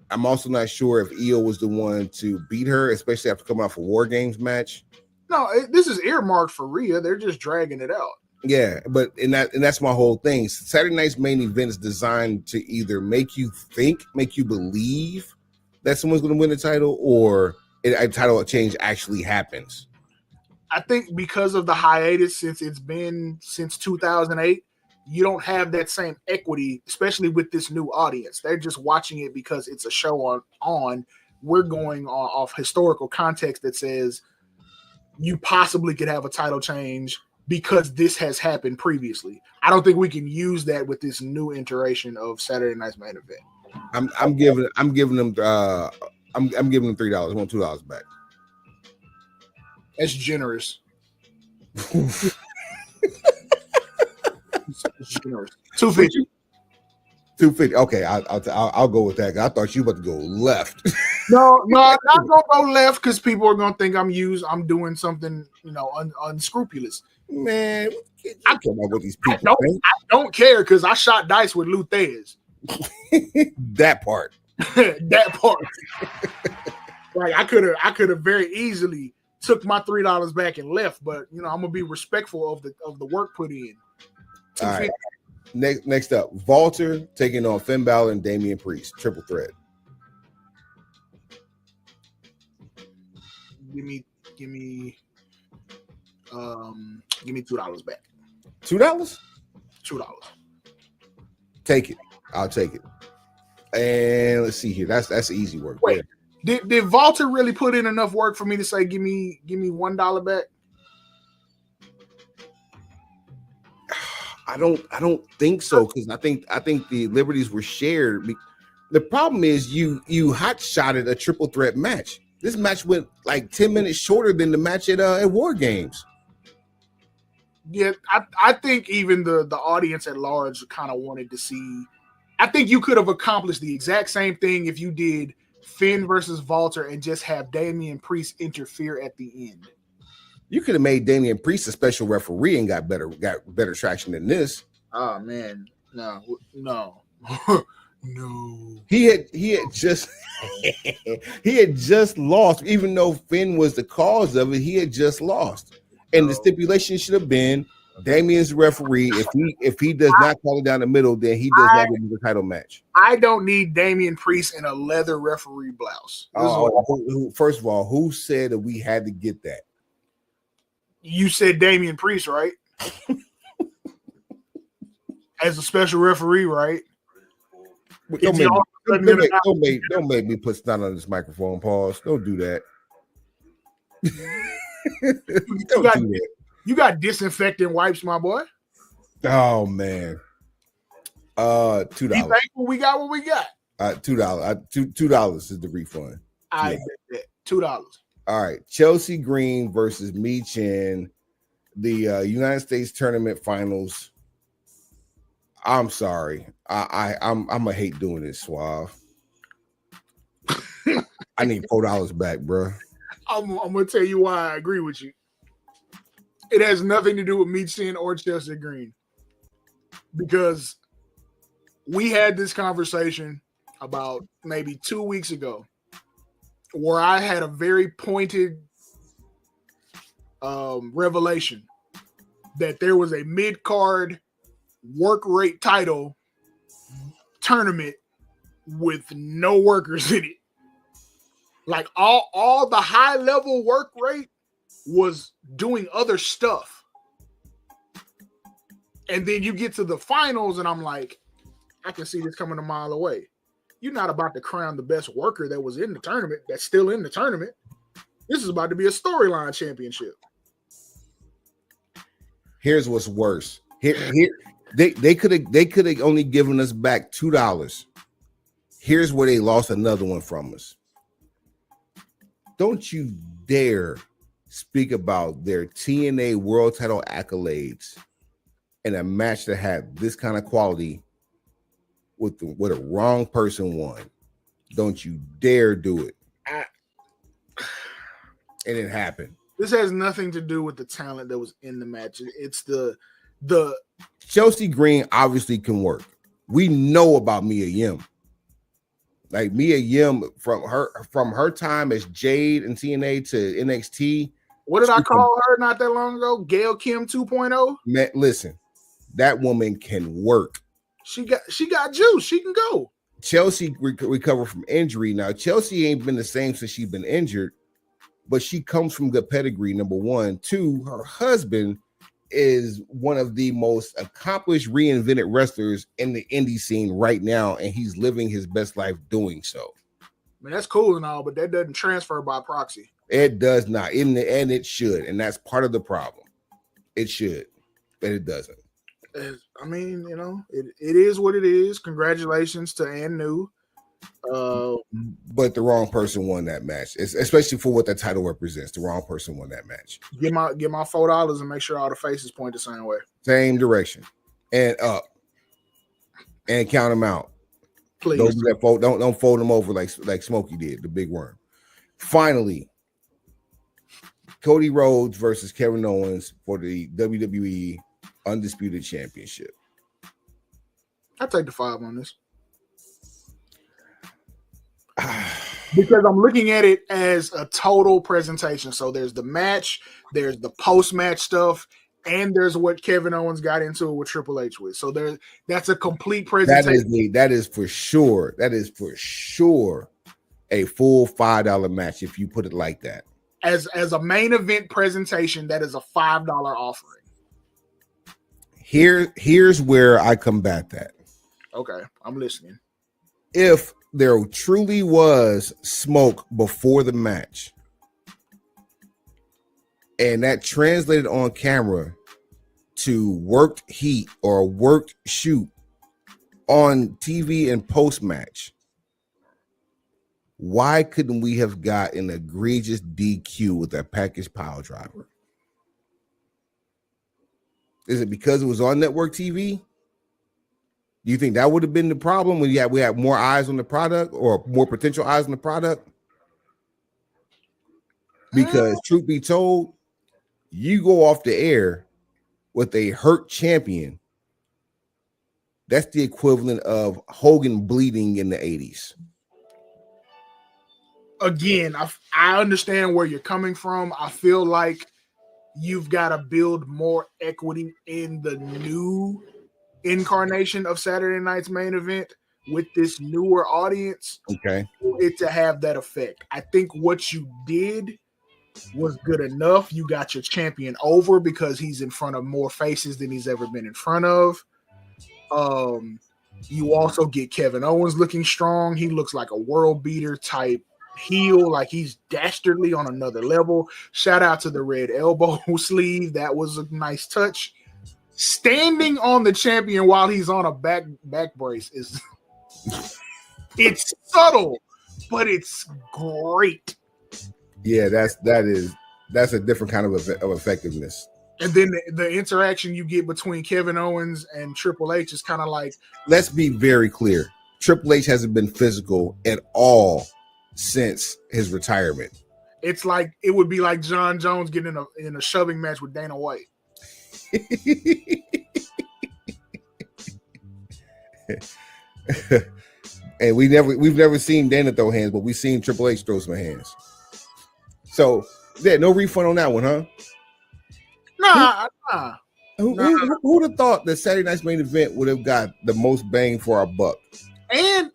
I'm also not sure if Io was the one to beat her, especially after coming off a War Games match. No, this is earmarked for Rhea. They're just dragging it out. Yeah, but that's my whole thing. Saturday night's main event is designed to either make you think, make you believe that someone's going to win the title, or a title change actually happens. I think because of the hiatus since it's been since 2008, you don't have that same equity, especially with this new audience. They're just watching it because it's a show on. We're going off historical context that says you possibly could have a title change because this has happened previously. I don't think we can use that with this new iteration of Saturday Night's main event. I'm giving them I'm giving them $3. I want $2 back. That's generous. It's generous. $250. $250. Okay, I'll go with that. I thought you were about to go left. No, I'm not gonna go left because people are gonna think I'm doing something, unscrupulous. Man, I don't know what these people think. I don't care because I shot dice with Luthez. That part. That part. Like I could have very easily took my $3 back and left, but I'm gonna be respectful of the work put in. All right. Next up, Walter taking on Finn Balor and Damian Priest, triple threat. Give me $2 back. $2? $2. Take it. I'll take it. And let's see here. That's easy work. Wait, did Walter really put in enough work for me to say give me $1 back? I don't think so, because I think the liberties were shared. The problem is you hot-shotted a triple threat match. This match went like 10 minutes shorter than the match at War Games. Yeah, I think even the audience at large kind of wanted to see. I think you could have accomplished the exact same thing if you did Finn versus Walter and just have Damian Priest interfere at the end. You could have made Damian Priest a special referee and got better traction than this. Oh man, no. No. He had just he had just lost, even though Finn was the cause of it. He had just lost, and the stipulation should have been Damian's referee. If he does not call it down the middle, then he does not get the title match. I don't need Damian Priest in a leather referee blouse. First of all, who said that we had to get that? You said Damian Priest, right? As a special referee, right? Don't make me put snot on this microphone. Pause. Don't do that. You got disinfectant wipes, my boy. Oh man. $2. Be thankful we got what we got. $2. $2 is the refund. I bet $2. All right, Chelsea Green versus Mi Chen, the United States Tournament Finals. I'm sorry, I'm gonna hate doing this, Suave. I need $4 back, bro. I'm gonna tell you why I agree with you. It has nothing to do with Mi Chen or Chelsea Green, because we had this conversation about maybe 2 weeks ago, where I had a very pointed revelation that there was a mid-card work rate title tournament with no workers in it. Like all the high-level work rate was doing other stuff. And then you get to the finals, and I'm like, I can see this coming a mile away. You're not about to crown the best worker that was in the tournament, that's still in the tournament. This is about to be a storyline championship. Here's what's worse. They could have only given us back $2. Here's where they lost another one from us. Don't you dare speak about their TNA World Title accolades in a match that had this kind of quality with a wrong person won. Don't you dare do it. And it happened. This has nothing to do with the talent that was in the match. It's the Chelsea Green obviously can work. We know about Mia Yim. Like Mia Yim from her time as Jade and TNA to NXT. What did I call her not that long ago? Gail Kim 2.0? Man, listen, that woman can work. She got juice. She can go. Chelsea recovered from injury. Now, Chelsea ain't been the same since she's been injured, but she comes from good pedigree, number one. Two, her husband is one of the most accomplished reinvented wrestlers in the indie scene right now, and he's living his best life doing so. Man, that's cool and all, but that doesn't transfer by proxy. It does not, and it should, and that's part of the problem. It should, but it doesn't. I mean, you know, it is what it is. Congratulations to Ann New. But the wrong person won that match, especially for what that title represents. The wrong person won that match. Get my $4 and make sure all the faces point the same way. Same direction and up, and count them out. Please don't fold them over like Smokey did, the big worm. Finally, Cody Rhodes versus Kevin Owens for the WWE Undisputed Championship. I take the 5 on this. Because I'm looking at it as a total presentation. So there's the match, there's the post-match stuff, and there's what Kevin Owens got into it with Triple H with. So that's a complete presentation. That is for sure a full $5 match if you put it like that. As a main event presentation, that is a $5 offering. Here's where I combat that. Okay, I'm listening. If there truly was smoke before the match, and that translated on camera to worked heat or worked shoot on TV and post-match, why couldn't we have got an egregious DQ with that package pile driver? Is it because it was on network TV? Do you think that would have been the problem when we had more eyes on the product or more potential eyes on the product? Because truth be told, you go off the air with a hurt champion. That's the equivalent of Hogan bleeding in the 80s. Again, I understand where you're coming from. I feel like you've got to build more equity in the new incarnation of Saturday night's main event with this newer audience. Okay. For it to have that effect. I think what you did was good enough. You got your champion over because he's in front of more faces than he's ever been in front of. You also get Kevin Owens looking strong. He looks like a world beater type heel, like he's dastardly on another level. Shout out to the red elbow sleeve. That was a nice touch. Standing on the champion while he's on a back brace is it's subtle, but it's great. Yeah, that's a different kind of effectiveness. And then the interaction you get between Kevin Owens and Triple H is kind of like, let's be very clear. Triple H hasn't been physical at all since his retirement. It's like it would be like John Jones getting in a shoving match with Dana White. And we've never seen Dana throw hands, but we've seen Triple H throw some hands. So yeah, no refund on that one, huh? Nah. Who would have thought that Saturday night's main event would have got the most bang for our buck? And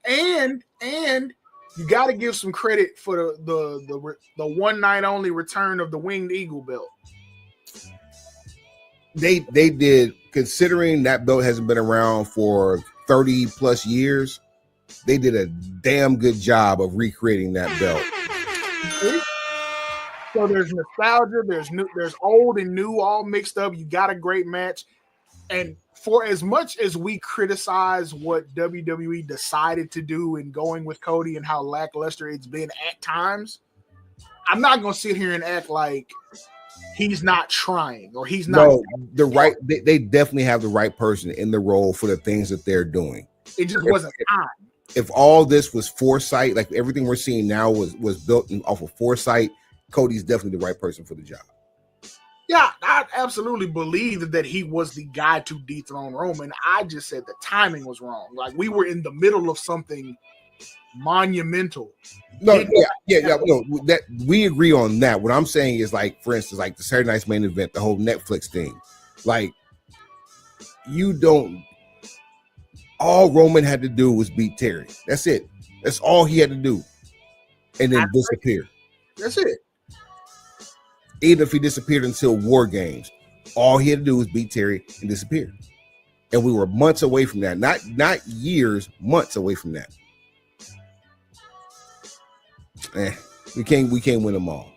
you got to give some credit for the one night only return of the Winged Eagle belt. They did, considering that belt hasn't been around for 30 plus years. They did a damn good job of recreating that belt. So there's nostalgia, there's old and new all mixed up. You got a great match. And for as much as we criticize what WWE decided to do in going with Cody and how lackluster it's been at times, I'm not going to sit here and act like he's not trying or he's not. No, they definitely have the right person in the role for the things that they're doing. It just wasn't time. If all this was foresight, like everything we're seeing now was built off of foresight, Cody's definitely the right person for the job. Yeah, I absolutely believed that he was the guy to dethrone Roman. I just said the timing was wrong. Like we were in the middle of something monumental. No, no, that we agree on that. What I'm saying is, like, for instance, like the Saturday Night's Main Event, the whole Netflix thing. Like, you don't. All Roman had to do was beat Terry. That's it. That's all he had to do, and then disappear. That's it. Even if he disappeared until War Games, all he had to do was beat Terry and disappear. And we were months away from that. Not years, months away from that. We can't win them all.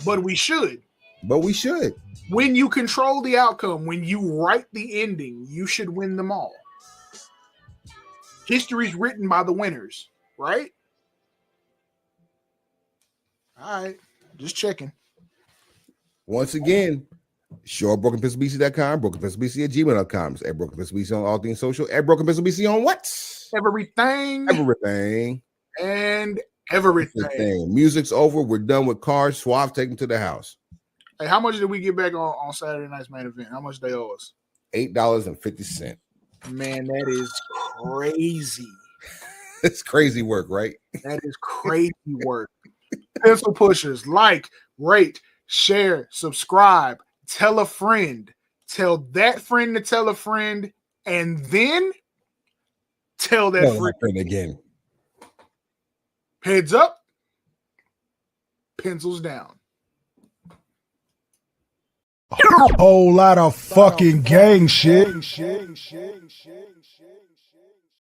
But we should. But we should. When you control the outcome, when you write the ending, you should win them all. History's written by the winners, right? All right. Just checking. Once again, show brokenpencilbc.com, brokenpencilbc at gmail.com, at brokenpencilbc on all things social, at brokenpencilbc on what? Everything. And everything. Music's over. We're done with cars. Suave, take them to the house. Hey, how much did we get back on Saturday night's main event? How much they owe us? $8.50. Man, that is crazy. It's crazy work, right? That is crazy work. Pencil pushers, like, rate, share, subscribe, tell a friend, tell that friend to tell a friend, and then tell that friend again. Heads up, pencils down. Whole lot of fucking gang shit.